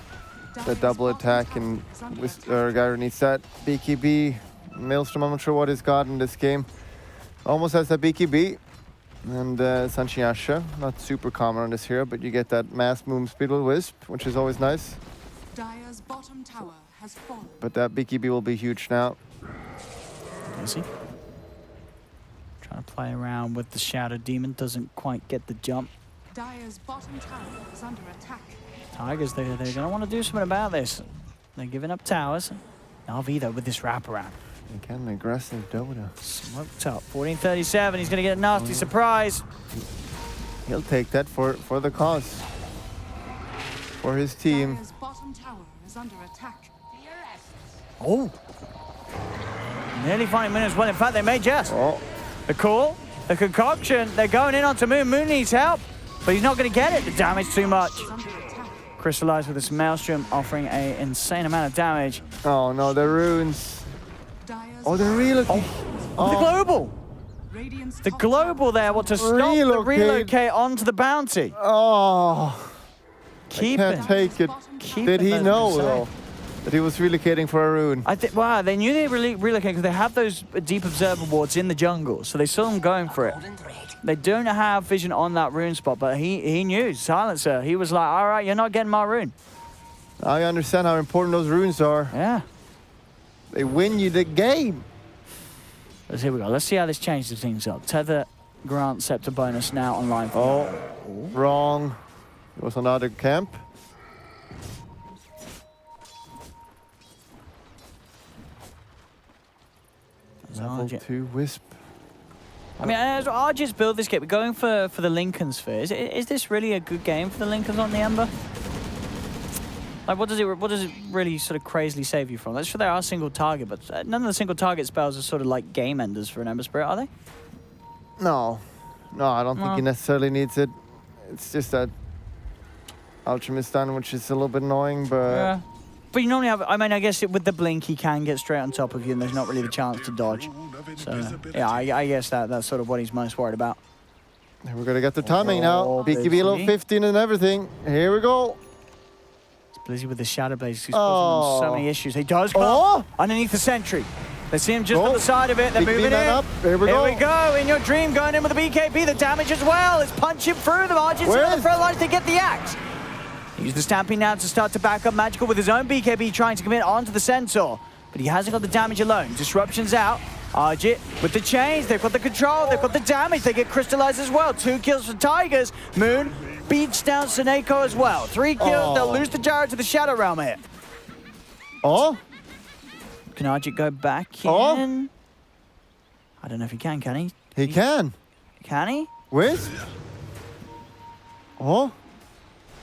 double attack, and Gyro needs that BKB. Maelstrom, I'm not sure what he's got in this game. Almost has that BKB. And Sanchiasha, not super common on this hero, but you get that mass movement speed with Wisp, which is always nice. Dire's bottom tower has fallen. But that BKB will be huge now. Is he? Trying to play around with the Shadow Demon, doesn't quite get the jump. Dire's bottom tower is under attack. Tigers, they're going to want to do something about this. They're giving up towers. Navi, though, with this wraparound. Again, aggressive Dota. Smoked up. 1437. He's going to get a nasty surprise. He'll take that for the cause. For his team. Dire's bottom tower is under attack. Oh. Nearly finding Moon as well. In fact, they may just. Oh, The call, the concoction. They're going in onto Moon. Moon needs help, but he's not going to get it. The damage too much. Is under attack. Crystallized with this Maelstrom, offering an insane amount of damage. oh no, the runes. Dire's Oh, the relocating. The global. Radiant's The top global tower there, is what to under stop the Relocate. relocate onto the bounty. Oh, Keep can't it. take it. Keep Did it, he that's know insane. though that he was relocating for a rune? I think, wow, they knew they were relocating because they have those deep observer wards in the jungle, so they saw them going for it. They don't have vision on that rune spot, but he knew, Silencer. He was like, all right, you're not getting my rune. I understand how important those runes are. Yeah. They win you the game. Let's here we go. Let's see how this changes things up. Tether grant scepter bonus now online. Oh, wrong. It was another camp. Level 2 Wisp. I mean, as Argent's build this game, we're going for the Lincoln Sphere. Is this really a good game for the Lincolns on the Ember? Like, what does it really sort of crazily save you from? That's sure they are single target, but none of the single target spells are sort of like game enders for an Ember Spirit, are they? No, I don't think he necessarily needs it. It's just that Alchemist stun, which is a little bit annoying, but Yeah. But you normally have, I mean, I guess with the blink, he can get straight on top of you, and there's not really the chance to dodge. So, yeah, I guess that's sort of what he's most worried about. we're gonna get the timing now. Oh, BKB level Blizzy. 15 and everything. Here we go. Blizzy with the Shadow Blaze, he's causing them so many issues. He does come Oh! underneath the sentry. They see him just on Oh. the side of it. They're BKB moving in. man up. Here we Here go. we go. In your dream, going in with the BKB. The damage as well. It's punching through the margins. Where On the is- front lines to get the axe. Use the Stamping now to start to back up Magical with his own BKB, trying to commit onto the Centaur. But he hasn't got the damage alone. Disruption's out. Argit with the chains. They've got the control. They've got the damage. They get crystallized as well. 2 kills for Tigers. Moon beats down Seneko as well. 3 kills. Oh. They'll lose the Jarrett to the Shadow Realm here. Oh, Can Argit go back in? Oh. I don't know if he can he? he can. Can he? Wisp. Oh,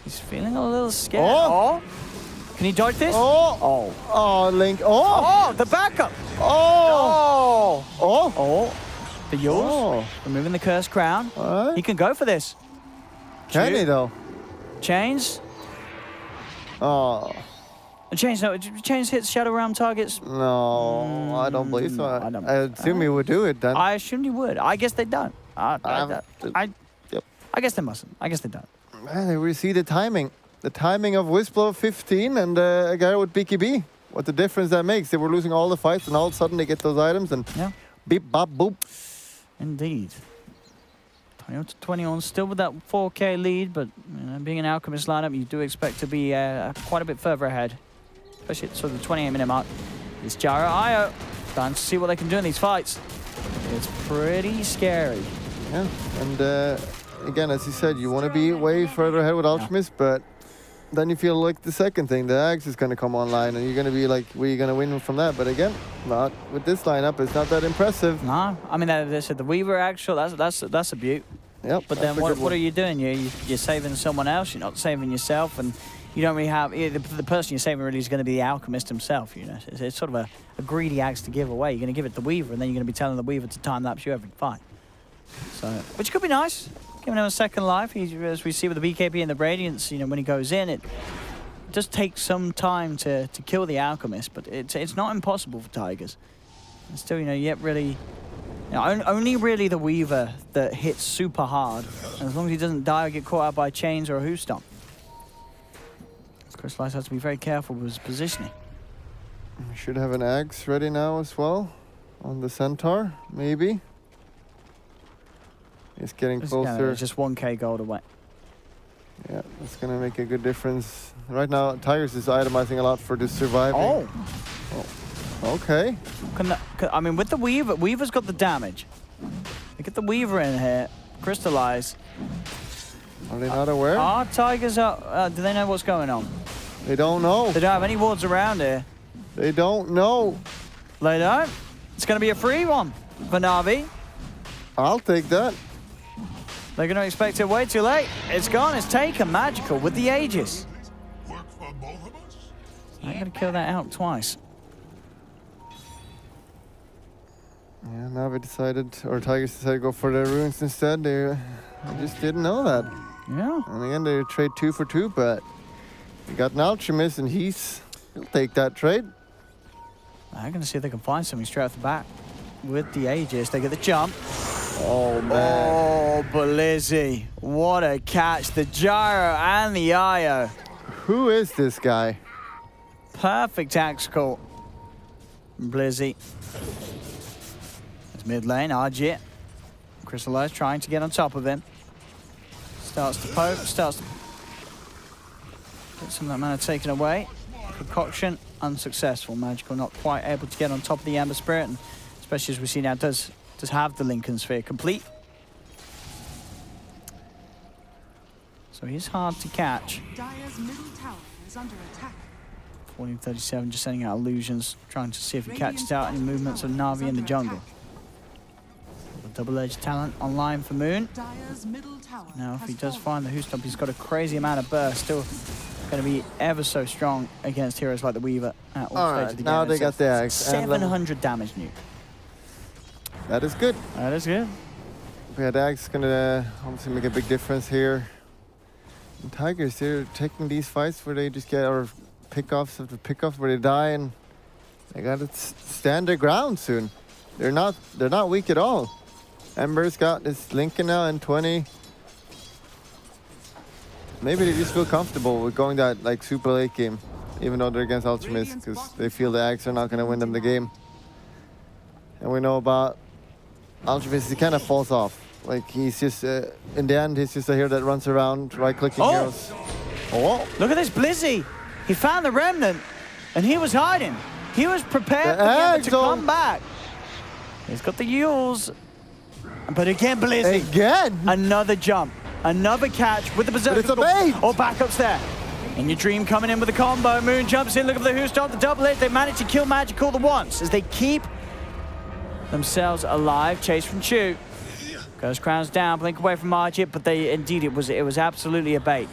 He's feeling a little scared. Oh. Can he dodge this? oh, oh, Link. Oh, Oh, the backup. oh, oh, Oh, the Yules. oh. Removing the Cursed Crown. Alright. He can go for this. Can he though? Chains. Oh, Chains hits Shadow Realm targets. no, I don't believe so. I don't- I assume he would do it then. I assumed he would. I guess they don't. I Yep. guess they mustn't. I guess they don't. Man, we see the timing. The timing of Wisp level 15 and a guy with BKB. What the difference that makes. They were losing all the fights and all of a sudden they get those items and Yeah. beep, bop, boop. Indeed. 21 to 21, still with that 4K lead, but you know, being an Alchemist lineup, you do expect to be quite a bit further ahead. Especially at sort of the 28-minute mark. It's Jara Io. Time to see what they can do in these fights. It's pretty scary. Yeah, and again, as you said, you want to be way further ahead with Alchemist, but then you feel like the second thing, the Axe is going to come online, and you're going to be like, we're going to win from that. But again, not with this lineup. It's not that impressive. No, I mean, they said the Weaver actual, that's a beaut. Yep. But then what are you doing? You're saving someone else, you're not saving yourself, and you don't really have, the person you're saving really is going to be the Alchemist himself, you know. It's sort of a greedy axe to give away. You're going to give it to the Weaver, and then you're going to be telling the Weaver to time-lapse you every fight. So, which could be nice. Giving him a second life. As we see with the BKB and the Radiance, you know, when he goes in, it does take some time to kill the Alchemist, but it's not impossible for Tigers. And still, you know, yet really, you know, only really the Weaver that hits super hard, and as long as he doesn't die or get caught out by chains or a Who Stomp. Crystallize has to be very careful with his positioning. We should have an Axe ready now as well on the Centaur, maybe. It's getting It's closer. just 1k gold away. Yeah, that's gonna make a good difference. Right now, Tigers is itemizing a lot for this surviving. Oh. Okay. I mean, with the Weaver, Weaver's got the damage. They get the Weaver in here, crystallize. Are they not aware? Are Tigers do they know what's going on? They don't know. They don't have any wards around here. They don't know. They don't. It's going to be a free one for Navi. I'll take that. They're going to expect it way too late. It's gone. It's taken. Magical with the Aegis. I'm going to kill that out twice. Yeah, Navi decided, or Tigers decided to go for the ruins instead. They just didn't know that. Yeah. And again, they trade 2 for 2, but you got an Alchemist, and he'll take that trade. I'm going to see if they can find something straight off the bat with the Aegis. They get the jump. Oh, man. Oh, Blizzy. What a catch. The gyro and the IO. Who is this guy? Perfect axe call. Blizzy. It's mid lane. Arjit. Crystallize trying to get on top of him. Starts to poke. Starts to get some of that mana taken away. Concoction unsuccessful. Magical not quite able to get on top of the Ember Spirit, and especially as we see now does have the Lincoln Sphere complete. So he's hard to catch. Dire's middle tower is under attack. 1437 just sending out illusions, trying to see if he catches out any movements of Navi in the jungle. A double-edged talent online for Moon. Dire's middle tower Now, if he has does fallen. find the Hoostomp, he's got a crazy amount of burst. Still going to be ever so strong against heroes like the Weaver at all All stages right, of the now game. they It's got the axe. 700 damage nuke. That is good. That is good. Yeah, the axe is gonna obviously make a big difference here. And Tigers, they're taking these fights where they just get, or pickoffs after pickoffs where they die, and they gotta stand their ground soon. They're not weak at all. Ember's got this Lincoln now in 20. Maybe they just feel comfortable with going that like super late game, even though they're against Ultimates, because they feel the axe are not gonna win them the game. And we know about Alchemist, he kind of falls off. Like, he's just, in the end, he's just a hero that runs around, right-clicking heroes. Oh! Look at this Blizzy. He found the Remnant, and he was hiding. He was prepared for the Ember to come back. He's got the Yules. But again, Blizzy. Again? Another jump. Another catch with the Berserker. But it's a bait! Oh, backups there. In your dream coming in with the combo. Moon jumps in, look at the Hoostomp, the double hit. They manage to kill Magical the once as they keep themselves alive. Chase from Chu. Goes crowns down, blink away from Arjit, but it was absolutely a bait.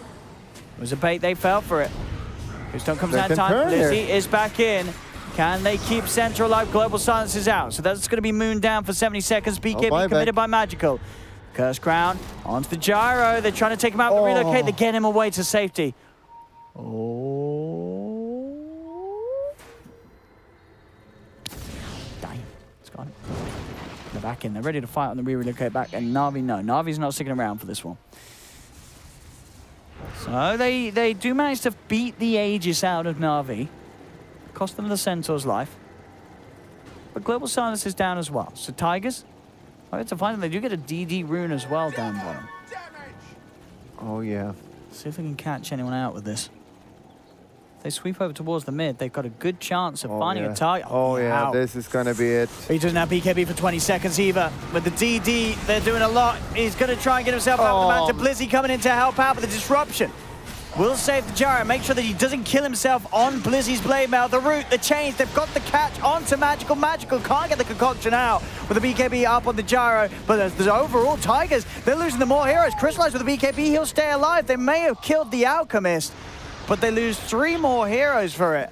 It was a bait, they fell for it. Hoostomp comes out in time. Blizzy is back in. Can they keep Center alive? Global Silence is out. So that's going to be Moon down for 70 seconds. BKB committed by Magical. Curse Crown onto the gyro. They're trying to take him out, but relocate. They get him away to safety. Oh. Damn. It's gone. They're back in. They're ready to fight on the relocate back. And Navi, no. Navi's not sticking around for this one. So they do manage to beat the Aegis out of Navi. Cost them the Centaur's life. But Global Silence is down as well. So Tigers, I have to find them. They do get a DD rune as well down bottom. Oh, yeah. See if they can catch anyone out with this. If they sweep over towards the mid, they've got a good chance of finding a target. Oh, yeah, this is going to be it. He doesn't have BKB for 20 seconds either. With the DD, they're doing a lot. He's going to try and get himself out of the match. Blizzy coming in to help out with the disruption. Will save the gyro, make sure that he doesn't kill himself on Blizzy's blade mail. The root, the chains, they've got the catch onto Magical. Magical can't get the concoction out with the BKB up on the gyro. But as overall, Tigers, they're losing the more heroes. Crystallize with the BKB, he'll stay alive. They may have killed the Alchemist, but they lose 3 more heroes for it.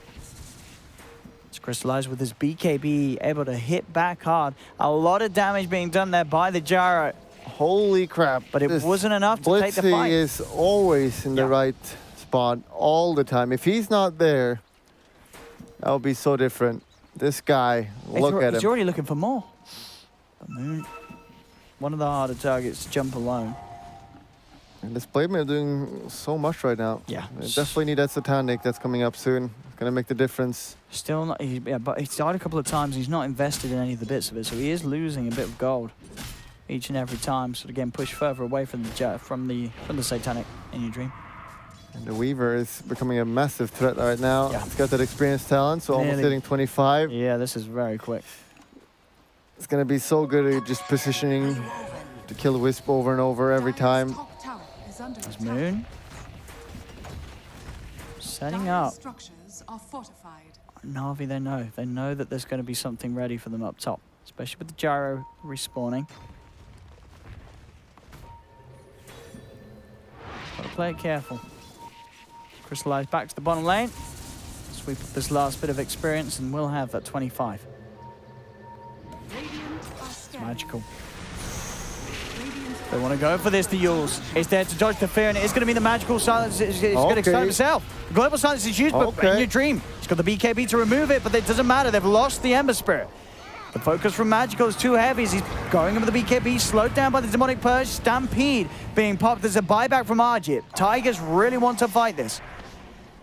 It's Crystallize with his BKB able to hit back hard. A lot of damage being done there by the gyro. Holy crap. But it wasn't enough to take the fight. Blitzy is always in the right spot all the time. If he's not there, that would be so different. This guy, look at him. He's already looking for more. But Moon, one of the harder targets to jump alone. And this blade mail doing so much right now. Yeah. They definitely need that Satanic that's coming up soon. It's going to make the difference. Still not, but he's died a couple of times. He's not invested in any of the bits of it, so he is losing a bit of gold. each and every time, sort of getting pushed further away from the Satanic in your dream. And the Weaver is becoming a massive threat right now. Yeah. He's got that experienced talent, so almost Nearly. hitting 25. Yeah, this is very quick. It's going to be so good at just positioning to kill the Wisp over and over every time. Top tower is under There's attack. Moon. Setting Dire's up. structures are fortified. Navi, they know that there's going to be something ready for them up top, especially with the gyro respawning. Gotta play it careful. Crystallize back to the bottom lane. Sweep up this last bit of experience and we'll have that 25. Radiant are scanning. Magical. Radiant They want to go for this, the Yules. It's there to dodge the fear, and it's going to be the magical silence. It's going to Okay. extend himself. The global silence is used, but in Okay. your dream, he's got the BKB to remove it, but it doesn't matter. They've lost the Ember Spirit. The focus from Magical is too heavy as he's going in with the BKB, slowed down by the Demonic Purge. Stampede being popped. There's a buyback from Arjit. Tigers really want to fight this.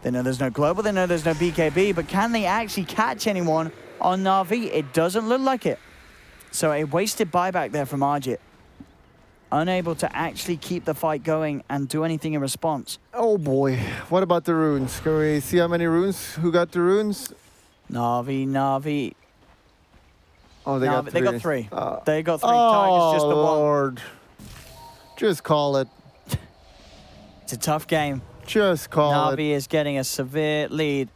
They know there's no global, they know there's no BKB, but can they actually catch anyone on Navi? It doesn't look like it. So a wasted buyback there from Arjit. Unable to actually keep the fight going and do anything in response. Oh boy, what about the runes? Can we see how many runes? Who got the runes? Navi. Oh, they got three. They got three. Oh, They got three. Tigers just the one. Lord. Just call it. It's a tough game. Just call Navi is getting a severe lead.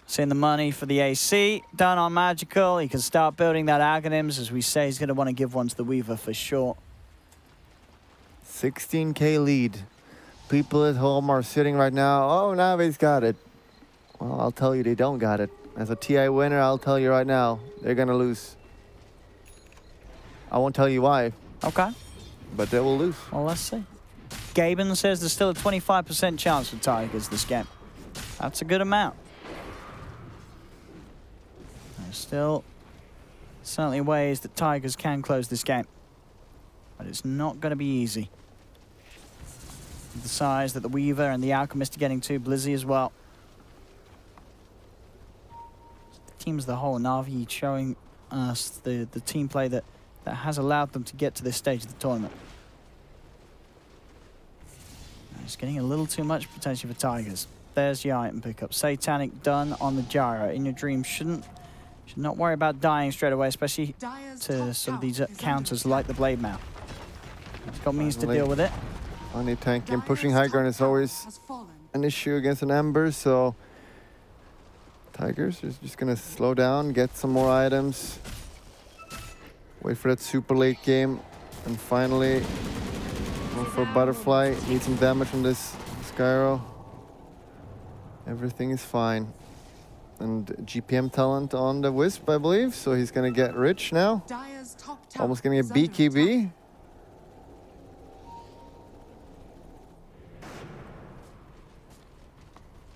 Seeing the money for the AC done on Magical. He can start building that Aghanims. As we say, he's going to want to give one to the Weaver for sure. it. 16K lead. People at home are sitting right now. Oh, Navi's got it. Well, I'll tell you, they don't got it. As a TI winner, I'll tell you right now, they're gonna lose. I won't tell you why, Okay. but they will lose. Well, let's see. Gaben says there's still a 25% chance for Tigers this game. That's a good amount. There's still certainly ways that Tigers can close this game. But it's not going to be easy. The size that the Weaver and the Alchemist are getting to, Blizzy as well. The team as a whole, Navi showing us the team play that has allowed them to get to this stage of the tournament. It's getting a little too much potential for Tigers. There's the item pickup. Satanic done on the gyro. In your dream, should not worry about dying straight away, especially Dire's to top sort of tower these is under counters attack. like the Blade Mail. He's got means to Finally. deal with it. Only tanking and Dire's pushing high top ground is tower always has fallen. an issue against an Ember, so Tigers is just gonna slow down, get some more items, wait for that super late game, and finally go for Butterfly. Need some damage from this Skyro. Everything is fine. And GPM talent on the Wisp, I believe, so he's gonna get rich now. Dire's top tower Almost getting a is under BKB. attack.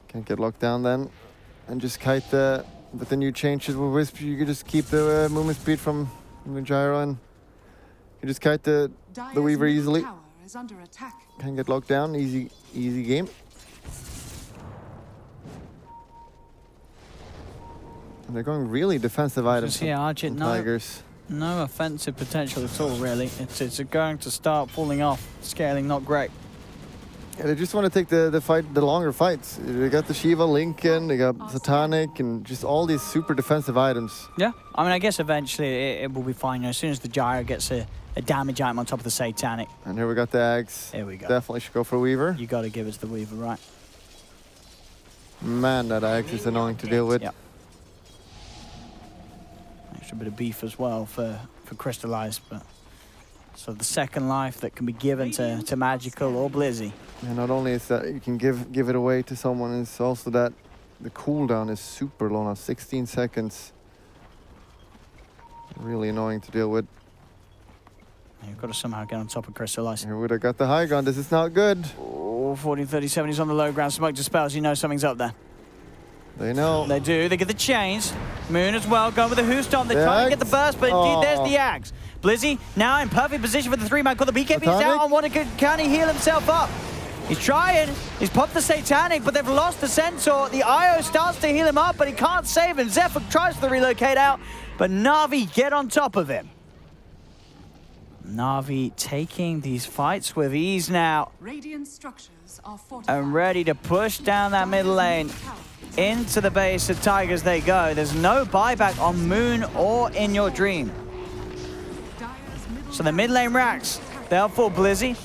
Can't get locked down then. And just kite the, with the new changes with Wisp, you can just keep the movement speed from the gyro and you just kite the Dire's Weaver middle easily. tower is under attack. Can't get locked down, easy game. And they're going really defensive items yeah, Arjit, from no. Tigers. No offensive potential at all, really. It's going to start falling off. Scaling not great. Yeah, they just want to take the fight, the longer fights. They got the Shiva, Lincoln, they got Satanic, and just all these super defensive items. Yeah, I mean, I guess eventually it will be fine. As soon as the gyro gets a damage item on top of the Satanic, And here we got the Ags. here we go. Definitely should go for Weaver. You got to give it to the Weaver, right? Man, that Ags is annoying to deal with. Yep. Extra bit of beef as well for Crystallize, but so the second life that can be given to Magical or Blizzy. And not only is that you can give it away to someone, it's also that the cooldown is super low now, 16 seconds. Really annoying to deal with. You've got to somehow get on top of Crystallize. Here would have got the high ground. This is not good. Oh, 40-37, he's on the low ground. Smoke dispels, you know something's up there. They know. They do, they get the chains. Moon as well, going with the Hoostomp. They're The trying to get the Ags? burst, but indeed there's Oh. the Ags. Blizzy now in perfect position for the three-man call. The BKB is Satanic? out on one. Can he heal himself up? He's trying. He's popped the Satanic, but they've lost the Centaur. The IO starts to heal him up, but he can't save him. Zephyr tries to relocate out, but Navi get on top of him. Navi taking these fights with ease now Radiant structures are fortified. and ready to push down that middle lane. Into the base of Tigers they go. There's no buyback on Moon or in your Dream. So the mid lane racks, they'll fall Blizzy.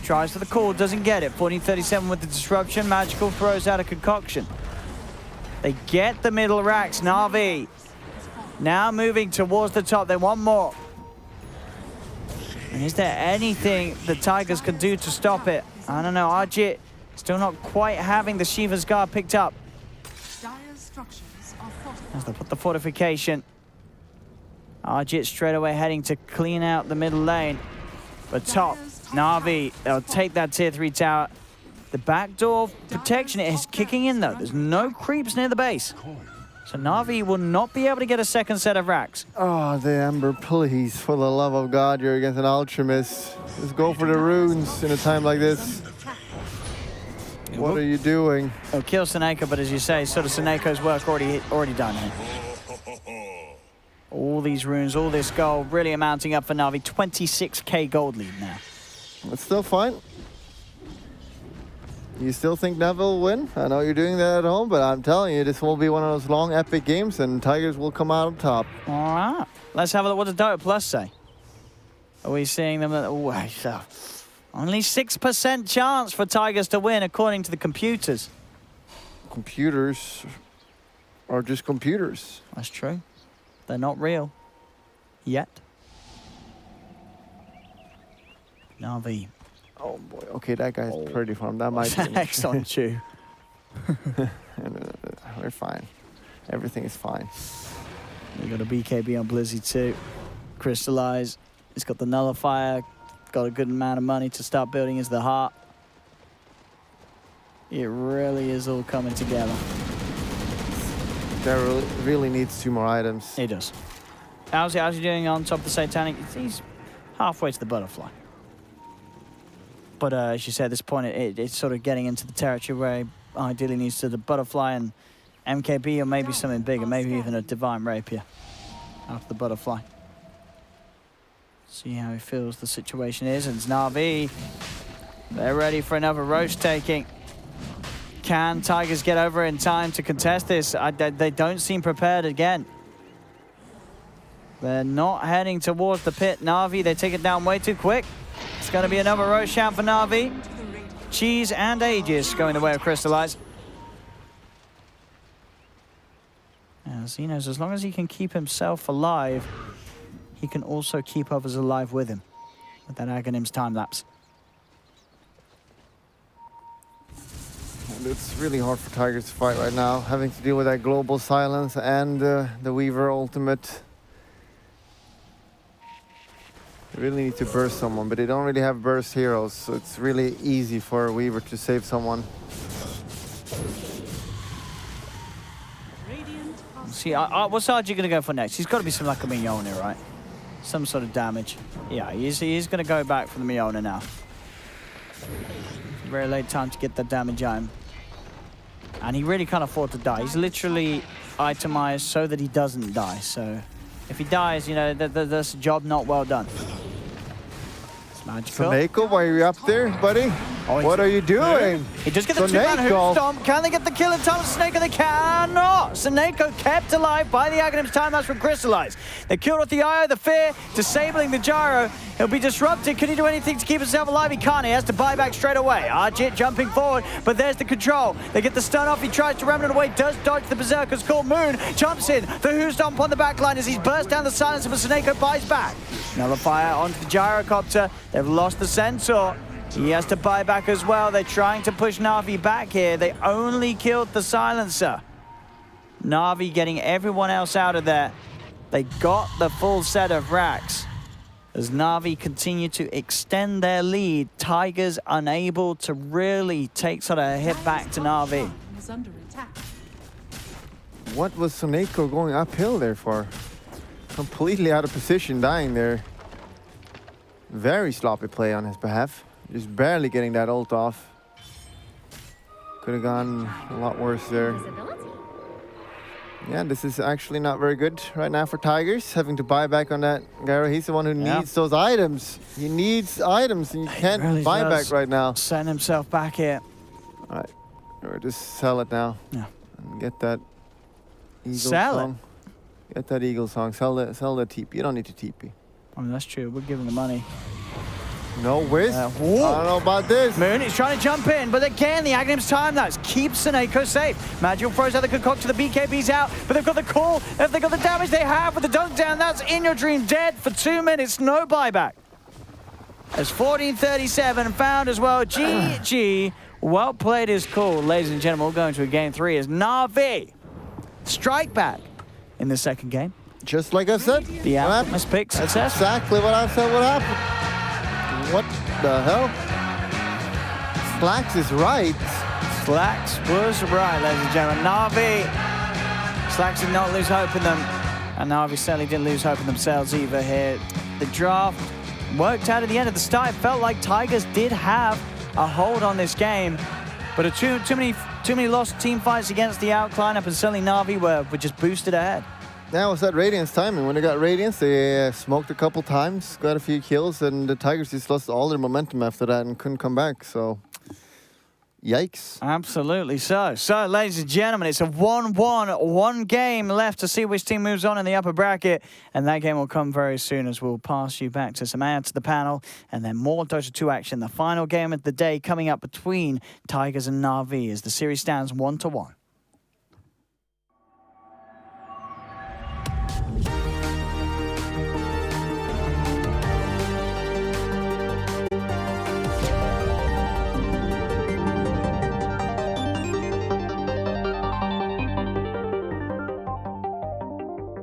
Tries for the call, doesn't get it. 1437 with the disruption. Magical throws out a concoction. They get the middle racks. Navi now moving towards the top. They want more. And is there anything the Tigers can do to stop it? I don't know. Arjit still not quite having the Shiva's Guard picked up. As they put the fortification. Arjit straight away heading to clean out the middle lane. But top, Navi, they'll take that tier 3 tower. The backdoor protection is kicking in though. There's no creeps near the base. So Navi will not be able to get a second set of racks. Oh, the Ember, please, for the love of God, you're against an Ultramist. Just go for the runes in a time like this. What are you doing? It'll kill Seneko, but as you say, sort of Seneko's work already done here. All these runes, all this gold, really amounting up for Navi. 26k gold lead now. It's still fine. You still think Navi will win? I know you're doing that at home, but I'm telling you, this will be one of those long, epic games, and Tigers will come out on top. All right. Let's have a look. What does Dota Plus say? Are we seeing them? Only 6% chance for Tigers to win, according to the computers. Computers are just computers. That's true. They're not real. Yet. Navi. Oh boy, okay, that guy's pretty farm. That might be Next on you. We're fine. Everything is fine. We got a BKB on Blizzy too. Crystallize. He's got the nullifier. Got a good amount of money to start building into the heart. It really is all coming together. There really needs 2 more items. He does. How's he doing on top of the Satanic? He's halfway to the butterfly. But as you said, at this point, it's sort of getting into the territory where he ideally needs to the butterfly and MKB or maybe something bigger, maybe even a Divine Rapier after the butterfly. See how he feels the situation is. And it's Navi. They're ready for another Roach taking. Can Tigers get over in time to contest this? They don't seem prepared again. They're not heading towards the pit. Navi, they take it down way too quick. It's going to be another Roshan for Navi. Cheese and Aegis going the way of Crystallize. As he knows, as long as he can keep himself alive, he can also keep others alive with him. With that Aghanim's time lapse. And it's really hard for Tigers to fight right now, having to deal with that global silence and the Weaver ultimate. They really need to burst someone, but they don't really have burst heroes, so it's really easy for a Weaver to save someone. See, what's Arjit going to go for next? He's got to be some like a Miona, right? Some sort of damage. Yeah, he's going to go back for the Miona now. Very late time to get that damage on. And he really can't afford to die. He's literally itemized so that he doesn't die. So if he dies, you know, that's a job not well done. It's magical. Seneko, why are you up there, buddy? Oh, what are you doing? He does get the two-man hoop stomp. Can they get the kill in time with Seneko? They cannot. Seneko kept alive by the Aghanim's time lapse from Crystallize. They killed off the Io, the Fear, disabling the Gyro. He'll be disrupted. Can he do anything to keep himself alive? He can't. He has to buy back straight away. Arjit jumping forward, but there's the control. They get the stun off. He tries to remnant away, does dodge the Berserker's call. Moon jumps in. The Who Stomp on the back line as he's burst down the silencer, but Seneko buys back. Nullifier onto the Gyrocopter. They've lost the Centaur. He has to buy back as well. They're trying to push Navi back here. They only killed the silencer. Navi getting everyone else out of there. They got the full set of racks. As Navi continue to extend their lead, Tigers unable to really take sort of a hit back to Navi. What was Seneko going uphill there for? Completely out of position, dying there. Very sloppy play on his behalf. Just barely getting that ult off. Could have gone a lot worse there. Yeah, this is actually not very good right now for Tigers, having to buy back on that Gyro. He's the one who needs those items. He needs items, and you can't really buy does. back right now. Setting himself back here. All right, or just sell it now. Yeah. And get that eagle Sell it? song. Get that eagle song. Sell the TP. You don't need to TP. I mean, that's true. We're giving the money. No Wisp. I whoa. don't know about this. Moon is trying to jump in, but again, the Agnim's time that keeps Seneko safe. Magical throws out the concoction, the BKB's out, but they've got the call. If they got the damage they have with the dunk down, that's In Your Dream dead for 2 minutes, no buyback. As 14:37 found as well. GG. Well played is cool. Ladies and gentlemen, we'll go into a game 3 as Navi strike back in the second game. Just like I said. The Alchemist pick success. Exactly what I said would happen. What the hell? Slacks is right. Slacks was right, ladies and gentlemen. Navi. Slacks did not lose hope in them. And Navi certainly didn't lose hope in themselves either here. The draft worked out at the end of the start. It felt like Tigers did have a hold on this game. But too many lost team fights against the Out lineup, and certainly Navi were just boosted ahead. That was that Radiance timing. When they got Radiance, they smoked a couple times, got a few kills, and the Tigers just lost all their momentum after that and couldn't come back. So, yikes. Absolutely so. So, ladies and gentlemen, it's a 1-1, one game left to see which team moves on in the upper bracket. And that game will come very soon as we'll pass you back to Samaya to the panel. And then more Dota 2 action. The final game of the day coming up between Tigers and Navi as the series stands 1-1.